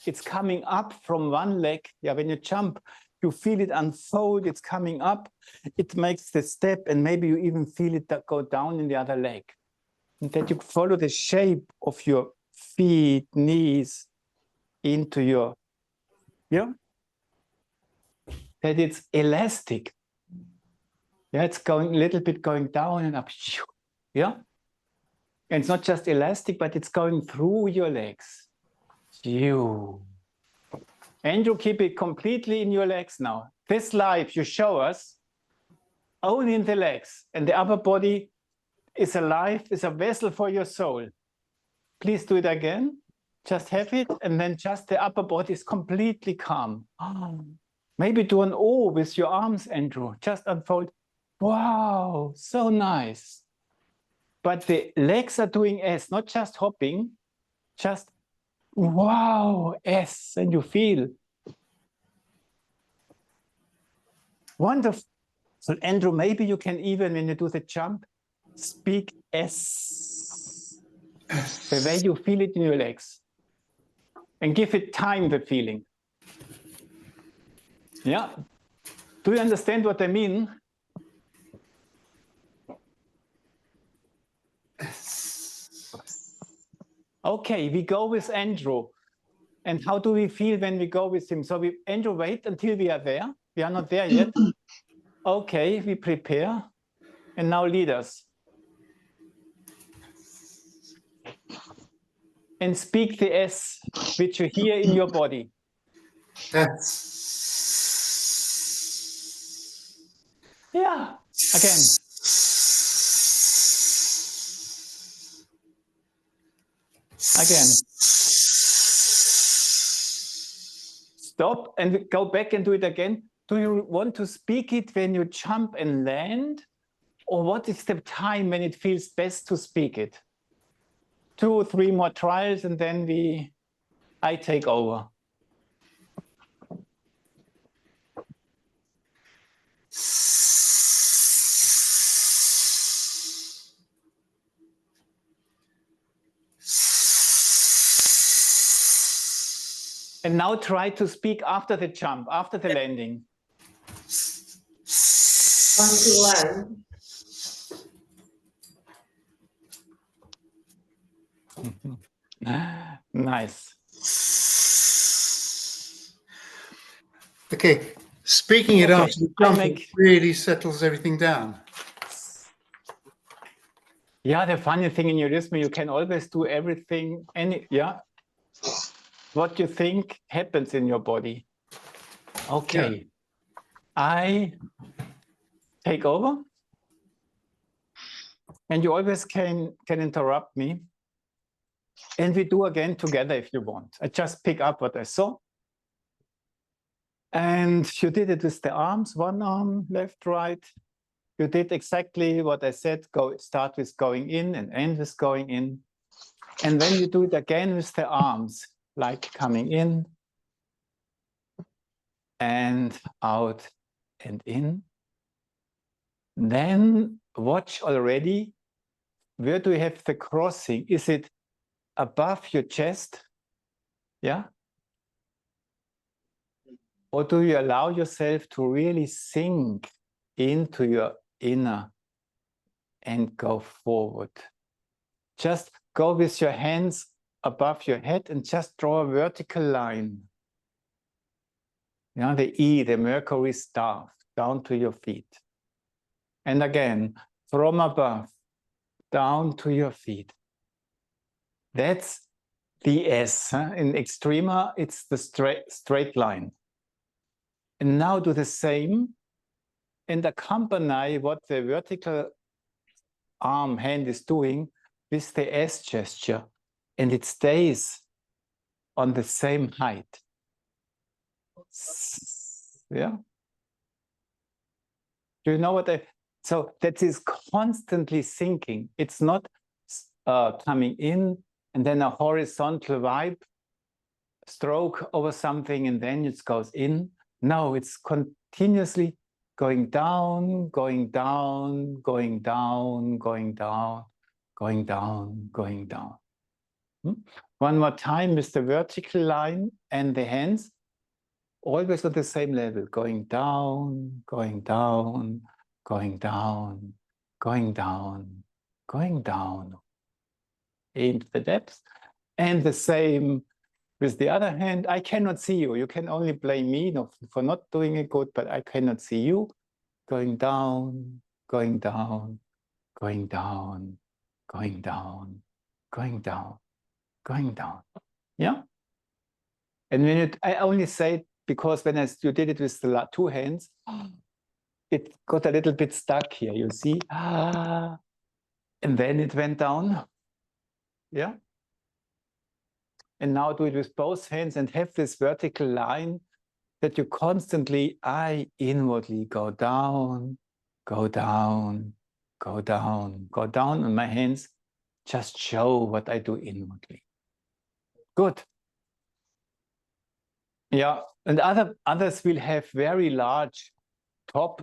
It's coming up from one leg. Yeah, when you jump, you feel it unfold, it's coming up, it makes the step, and maybe you even feel it go down in the other leg. And that you follow the shape of your feet, knees into your, yeah? That it's elastic. Yeah, it's going a little bit going down and up. Yeah? And it's not just elastic, but it's going through your legs. Andrew, keep it completely in your legs now. This life you show us only in the legs, and the upper body is alive, is a vessel for your soul. Please do it again. Just have it, and then just the upper body is completely calm. Maybe do an O with your arms, Andrew. Just unfold. Wow, so nice. But the legs are doing S, not just hopping, just wow, S, and you feel. Wonderful. So Andrew, maybe you can even, when you do the jump, speak S, the way you feel it in your legs. And give it time, the feeling. Yeah. Do you understand what I mean? Okay, we go with Andrew. And how do we feel when we go with him? So Andrew, wait until we are there. We are not there yet. Okay, we prepare. And now lead us. And speak the S, which you hear in your body. Yes. Yeah, again. Again. Stop and go back and do it again. Do you want to speak it when you jump and land? Or what is the time when it feels best to speak it? 2 or 3 more trials and then I take over. And now try to speak after the jump, after the landing. Once you land, Nice. Okay, speaking it Okay, after the I jump make- really settles everything down. Yeah, the funny thing in Eurythmy, you can always do everything, what you think happens in your body. Okay, I take over, and you always can interrupt me, and we do again together if you want. I just pick up what I saw, and you did it with the arms, one arm, left, right. You did exactly what I said, start with going in and end with going in. And then you do it again with the arms, like coming in and out and in. Then watch already, where do you have the crossing? Is it above your chest? Yeah? Or do you allow yourself to really sink into your inner and go forward? Just go with your hands above your head and just draw a vertical line. You know, the E, the Mercury staff, down to your feet. And again, from above, down to your feet. That's the S. In Extrema, it's the straight line. And now do the same and accompany what the vertical arm, hand is doing with the S gesture, and it stays on the same height. Yeah. Do you know what so that is constantly sinking. It's not coming in and then a horizontal vibe, stroke over something, and then it goes in. No, it's continuously going down, going down, going down, going down, going down, going down. One more time with the vertical line and the hands, always at the same level, going down, going down, going down, going down, going down into the depths. And the same with the other hand. I cannot see you. You can only blame me for not doing it good, but I cannot see you. Going down, going down, going down, going down, going down, going down. Yeah? And when I only say it because when you did it with the two hands, it got a little bit stuck here, you see? And then it went down. Yeah? And now do it with both hands and have this vertical line that you constantly, I inwardly go down, go down, go down, go down, and my hands just show what I do inwardly. Good. Yeah, and others will have very large top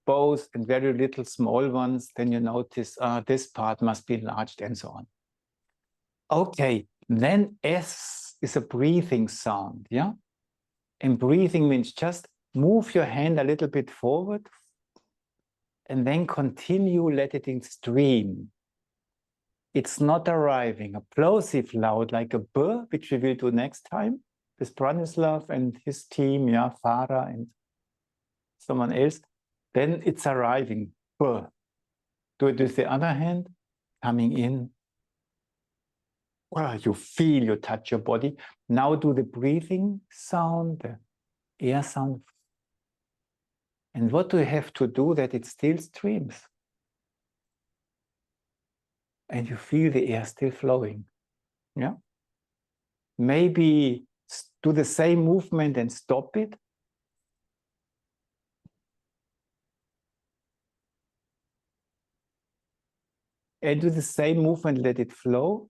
bows and very little small ones. Then you notice this part must be enlarged and so on. Okay, then S is a breathing sound, yeah? And breathing means just move your hand a little bit forward and then continue, let it in stream. It's not arriving, a plosive loud like a B, which we will do next time with Branislav and his team, yeah, Farah and someone else. Then it's arriving, B. Do it with the other hand, coming in. Well, you feel, you touch your body. Now do the breathing sound, the air sound. And what do you have to do that it still streams? And you feel the air still flowing. Yeah. Maybe do the same movement and stop it. And do the same movement, let it flow.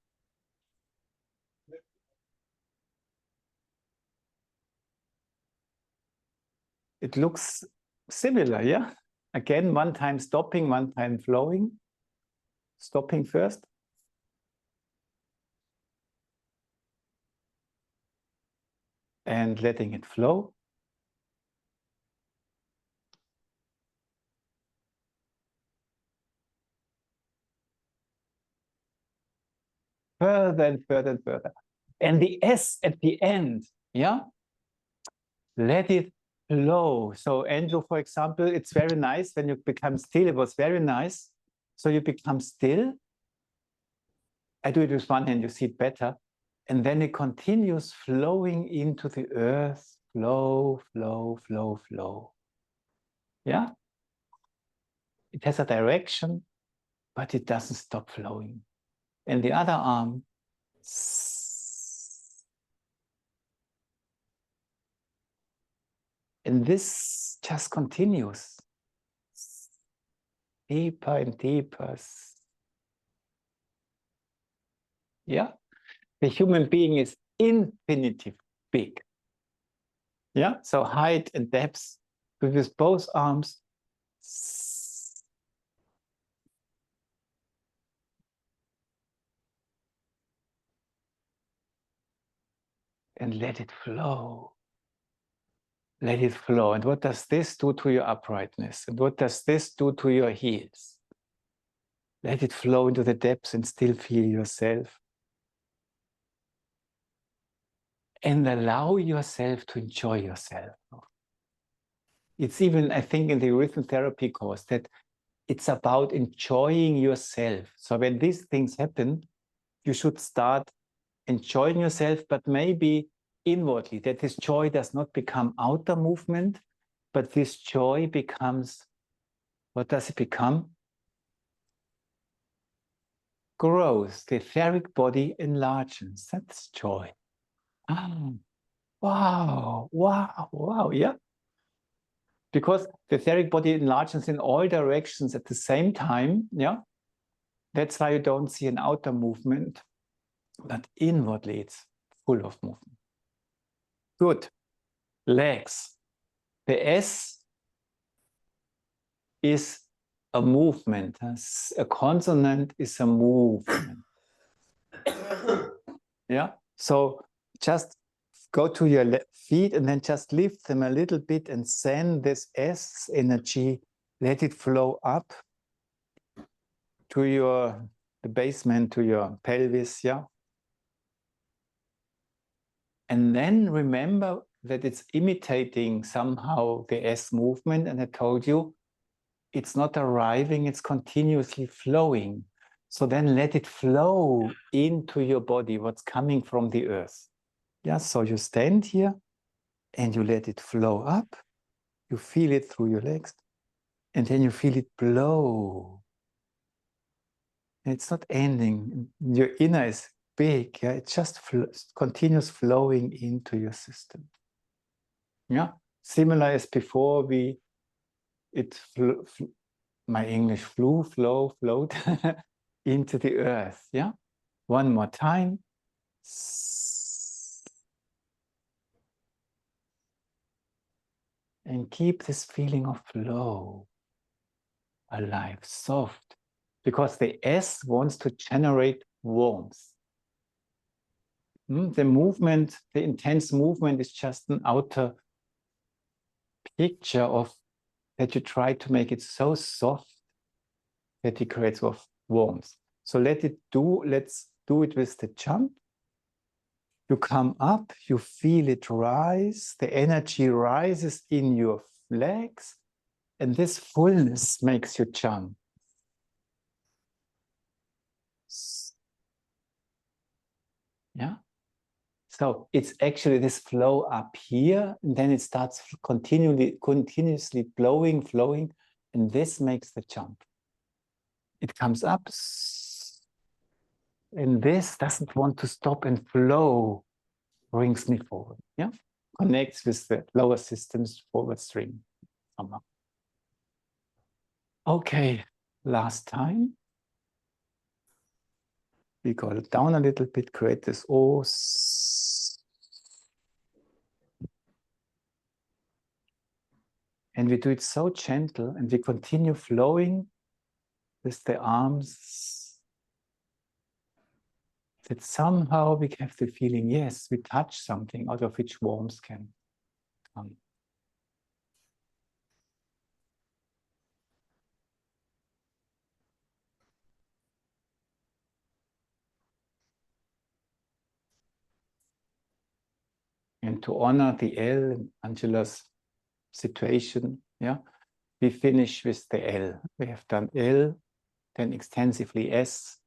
It looks similar, yeah? Again, one time stopping, one time flowing. Stopping first. and letting it flow. Further and further and further. And the S at the end, yeah? Let it flow. So Andrew, for example, it's very nice when you become still. It was very nice. So you become still. I do it with one hand, you see it better. And then it continues flowing into the earth. Flow, flow, flow, flow. Yeah? It has a direction, but it doesn't stop flowing. And the other arm, and this just continues deeper and deeper. Yeah, the human being is infinitely big. Yeah, so height and depth with both arms. And let it flow. Let it flow. And what does this do to your uprightness? And what does this do to your heels? Let it flow into the depths and still feel yourself. And allow yourself to enjoy yourself. It's even, I think, in the rhythm therapy course that it's about enjoying yourself. So when these things happen, you should start enjoying yourself, but maybe inwardly, that this joy does not become outer movement, but this joy becomes, what does it become? Grows. The etheric body enlarges. That's joy. Oh, wow, wow, wow, yeah. Because the etheric body enlarges in all directions at the same time, yeah. That's why you don't see an outer movement, but inwardly it's full of movement. Good. Legs. The S is a movement. A consonant is a movement. Yeah. So just go to your feet and then just lift them a little bit and send this S energy, let it flow up to the basement, to your pelvis, yeah. And then remember that it's imitating somehow the S movement. And I told you, it's not arriving, it's continuously flowing. So then let it flow into your body, what's coming from the earth. Yeah, so you stand here and you let it flow up. You feel it through your legs. And then you feel it blow. And it's not ending. Your inner is big. Yeah, it just continues flowing into your system. Yeah, similar as before, my English flowed into the earth. Yeah, one more time. And keep this feeling of flow alive, soft, because the S wants to generate warmth. The movement, the intense movement is just an outer picture of that you try to make it so soft that it creates warmth. So let's do it with the jump. You come up, you feel it rise, the energy rises in your legs, and this fullness makes you jump. Yeah. So it's actually this flow up here, and then it starts continuously flowing, and this makes the jump. It comes up, and this doesn't want to stop and flow, brings me forward. Yeah, connects with the lower systems forward stream somehow. Okay, last time. We go down a little bit, create this O. And we do it so gentle, and we continue flowing with the arms. that somehow we have the feeling, yes, we touch something out of which warmth can come. And to honor the L in Angela's situation, yeah, we finish with the L. We have done L, then extensively S,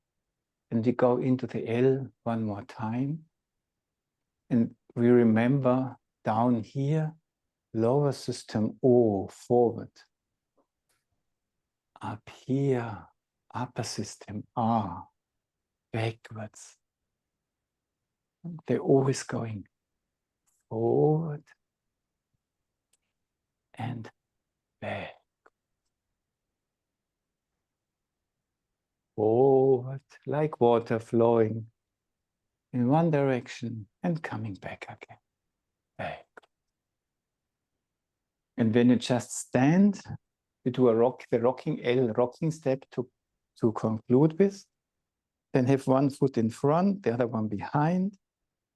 and we go into the L one more time. And we remember down here, lower system O, forward. Up here, upper system R, backwards. They're always going forward and back. Forward, like water flowing in one direction and coming back again. Back. And when you just stand, you do the rocking L, rocking step to conclude with. Then have one foot in front, the other one behind,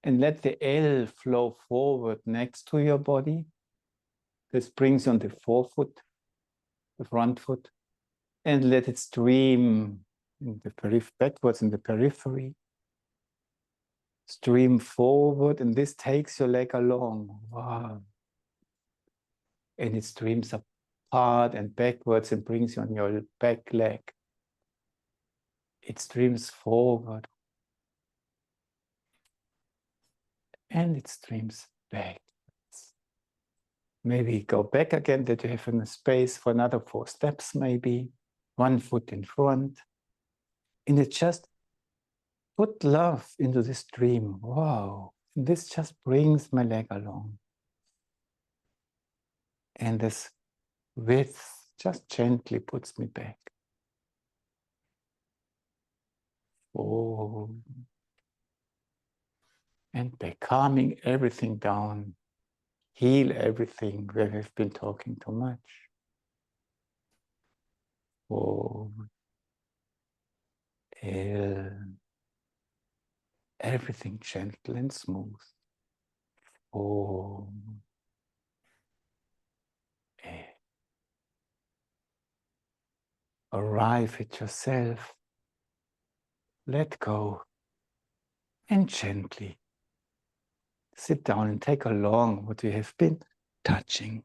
and let the L flow forward next to your body. This brings on the forefoot, the front foot, and let it stream in the backwards in the periphery. Stream forward, and this takes your leg along. Wow. And it streams apart and backwards and brings you on your back leg. It streams forward. And it streams back. Maybe go back again, that you have a space for another 4 steps, maybe. One foot in front. And it just put love into this stream. Wow. And this just brings my leg along. And this width just gently puts me back. Oh. And by calming everything down, heal everything where we've been talking too much. Oh. Everything gentle and smooth. Oh. Arrive at yourself. Let go. And gently sit down and take along what you have been touching.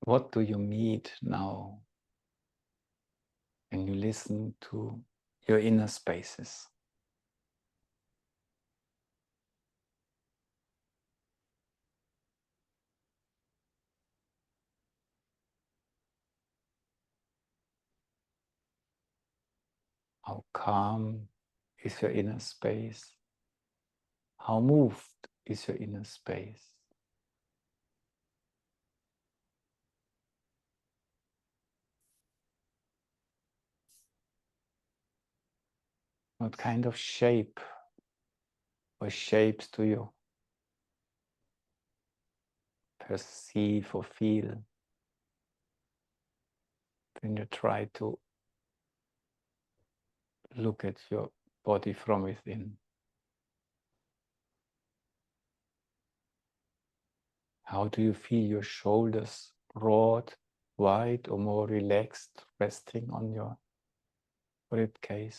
What do you meet now when you listen to your inner spaces? How calm is your inner space? How moved is your inner space? What kind of shape or shapes do you perceive or feel when you try to look at your body from within? How do you feel your shoulders broad, wide, or more relaxed, resting on your rib cage?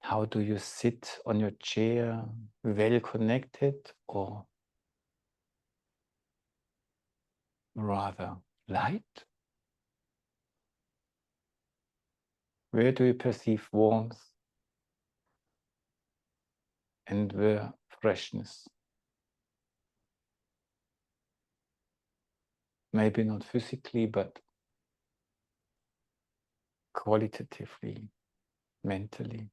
How do you sit on your chair, well connected or rather light? Where do you perceive warmth and where freshness? maybe not physically, but qualitatively, mentally.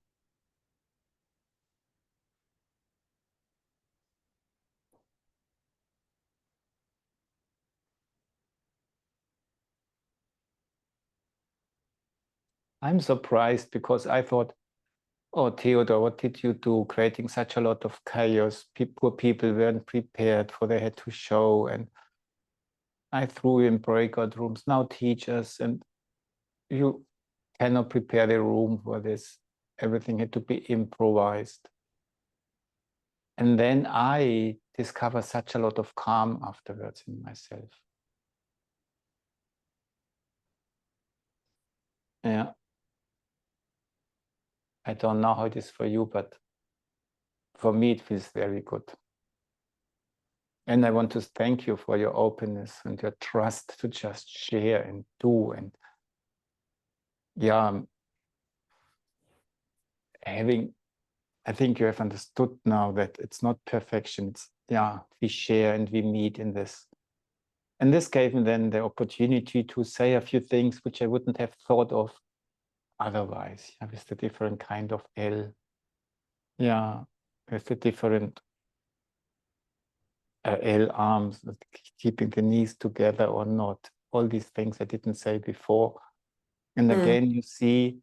I'm surprised because I thought, oh, Theodor, what did you do creating such a lot of chaos? Poor people weren't prepared for they had to show. And I threw in breakout rooms, now teachers, and you cannot prepare the room for this. Everything had to be improvised. And then I discovered such a lot of calm afterwards in myself. Yeah. I don't know how it is for you, but for me, it feels very good. And I want to thank you for your openness and your trust to just share and do. And yeah, I think you have understood now that it's not perfection. It's, yeah, we share and we meet in this. And this gave me then the opportunity to say a few things which I wouldn't have thought of otherwise. Yeah, with the different kind of L. Yeah, with the different L arms, keeping the knees together or not. All these things I didn't say before. And again, you see,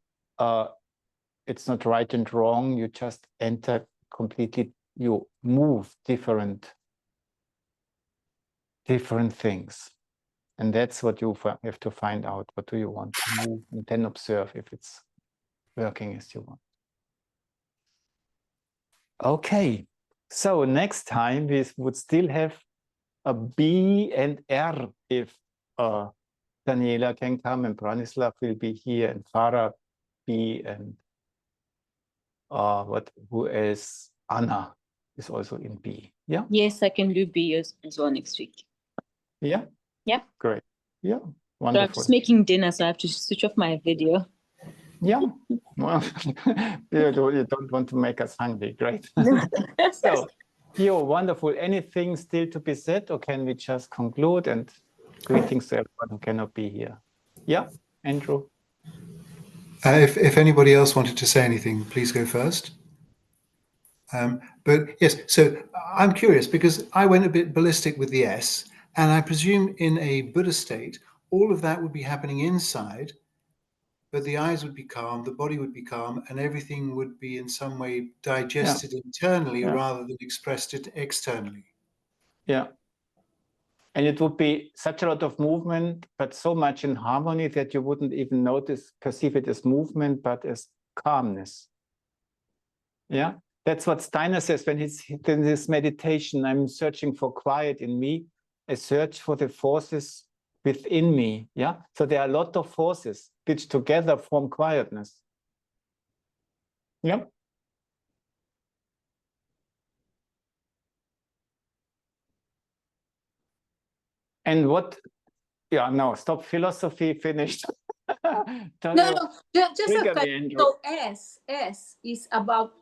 it's not right and wrong. You just enter completely, you move different things. And that's what you have to find out. What do you want to move? And then observe if it's working as you want. Okay, so next time we would still have a B and R if Daniela can come and Branislav will be here and Farah B and who is Anna is also in B. Yeah. Yes, I can do B as well next week. Yeah. Yeah. Great. Yeah. So Wonderful. I'm just making dinner, so I have to switch off my video. Yeah. Well, you don't want to make us hungry. Great. So, you're wonderful. Anything still to be said, or can we just conclude? And greetings to everyone who cannot be here. Yeah, Andrew. If anybody else wanted to say anything, please go first. But yes, so I'm curious because I went a bit ballistic with the S, and I presume in a Buddha state, all of that would be happening inside, but the eyes would be calm, the body would be calm, and everything would be in some way digested internally rather than expressed it externally. Yeah. And it would be such a lot of movement, but so much in harmony that you wouldn't even perceive it as movement, but as calmness. Yeah. That's what Steiner says when he's in this meditation. I'm searching for quiet in me. I search for the forces within me. Yeah. So there are a lot of forces which together form quietness. Yeah. And what? Yeah. No. Stop. Philosophy finished. No, just a me, question. So S is about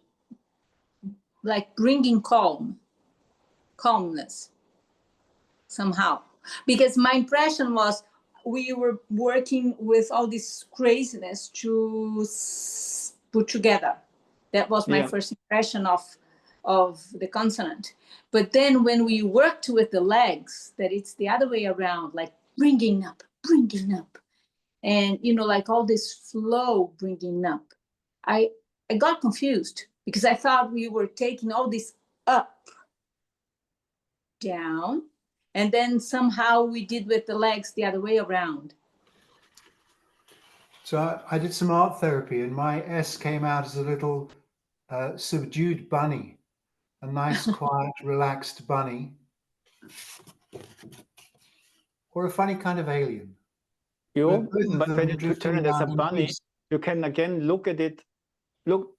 like bringing calmness somehow, because my impression was we were working with all this craziness to put together. That was my first impression of the consonant. But then when we worked with the legs, that it's the other way around, like bringing up, and like all this flow bringing up. I got confused because I thought we were taking all this up, down, and then somehow we did with the legs the other way around. So I did some art therapy, and my S came out as a little subdued bunny, a nice, quiet, relaxed bunny, or a funny kind of alien. But when you turn it as a bunny, you can again look at it.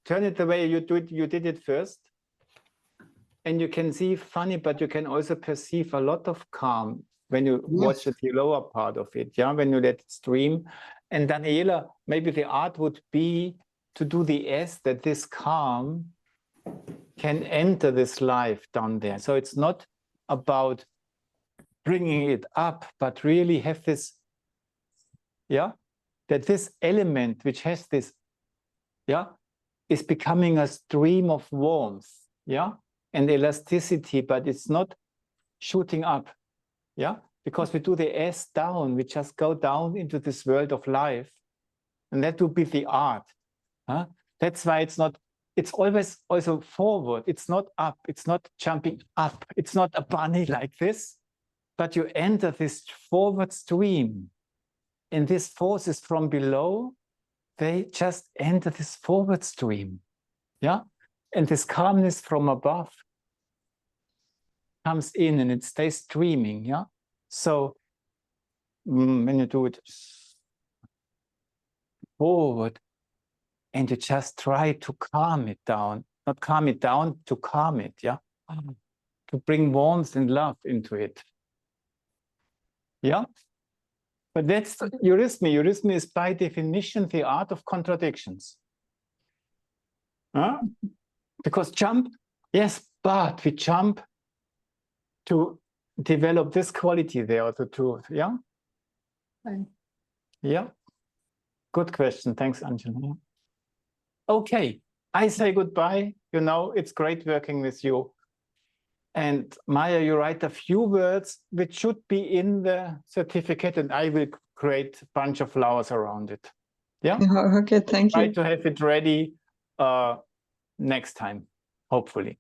Turn it the way you did it first. And you can see funny, but you can also perceive a lot of calm when you watch the lower part of it. Yeah, when you let it stream. And Daniela, maybe the art would be to do the S, that this calm can enter this life down there. So it's not about bringing it up, but really have this, yeah, that this element which has this, yeah, is becoming a stream of warmth, yeah, and elasticity, but it's not shooting up, yeah, because we do the S down, we just go down into this world of life, and that would be the art. Huh? That's why it's not, it's always also forward, it's not up, it's not jumping up, it's not a bunny like this, but you enter this forward stream, and these forces from below, they just enter this forward stream, yeah? And this calmness from above comes in and it stays streaming, yeah? So when you do it forward, and you just try to calm it down, not calm it down, to calm it, yeah? To bring warmth and love into it. Yeah? But that's eurythmy. Eurythmy is by definition the art of contradictions. Huh? Because jump, yes, but we jump to develop this quality there, to yeah? Right. Yeah. Good question. Thanks, Angela. Okay, I say goodbye. You know, it's great working with you. And Maya, you write a few words which should be in the certificate, and I will create a bunch of flowers around it. Yeah? Okay, thank Try you. to have it ready next time, hopefully.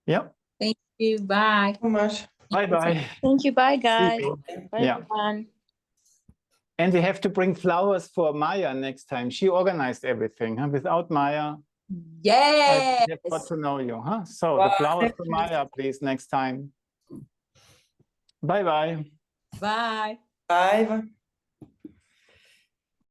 Yeah? Thank you. Bye. So much. Bye-bye. Thank you. Bye, See guys. you. Bye, Yeah. everyone. And we have to bring flowers for Maya next time. She organized everything. Huh? Without Maya, Yes. I have got to know you. Huh? So the flowers for Maya, please, next time. Bye-bye. Bye. Bye.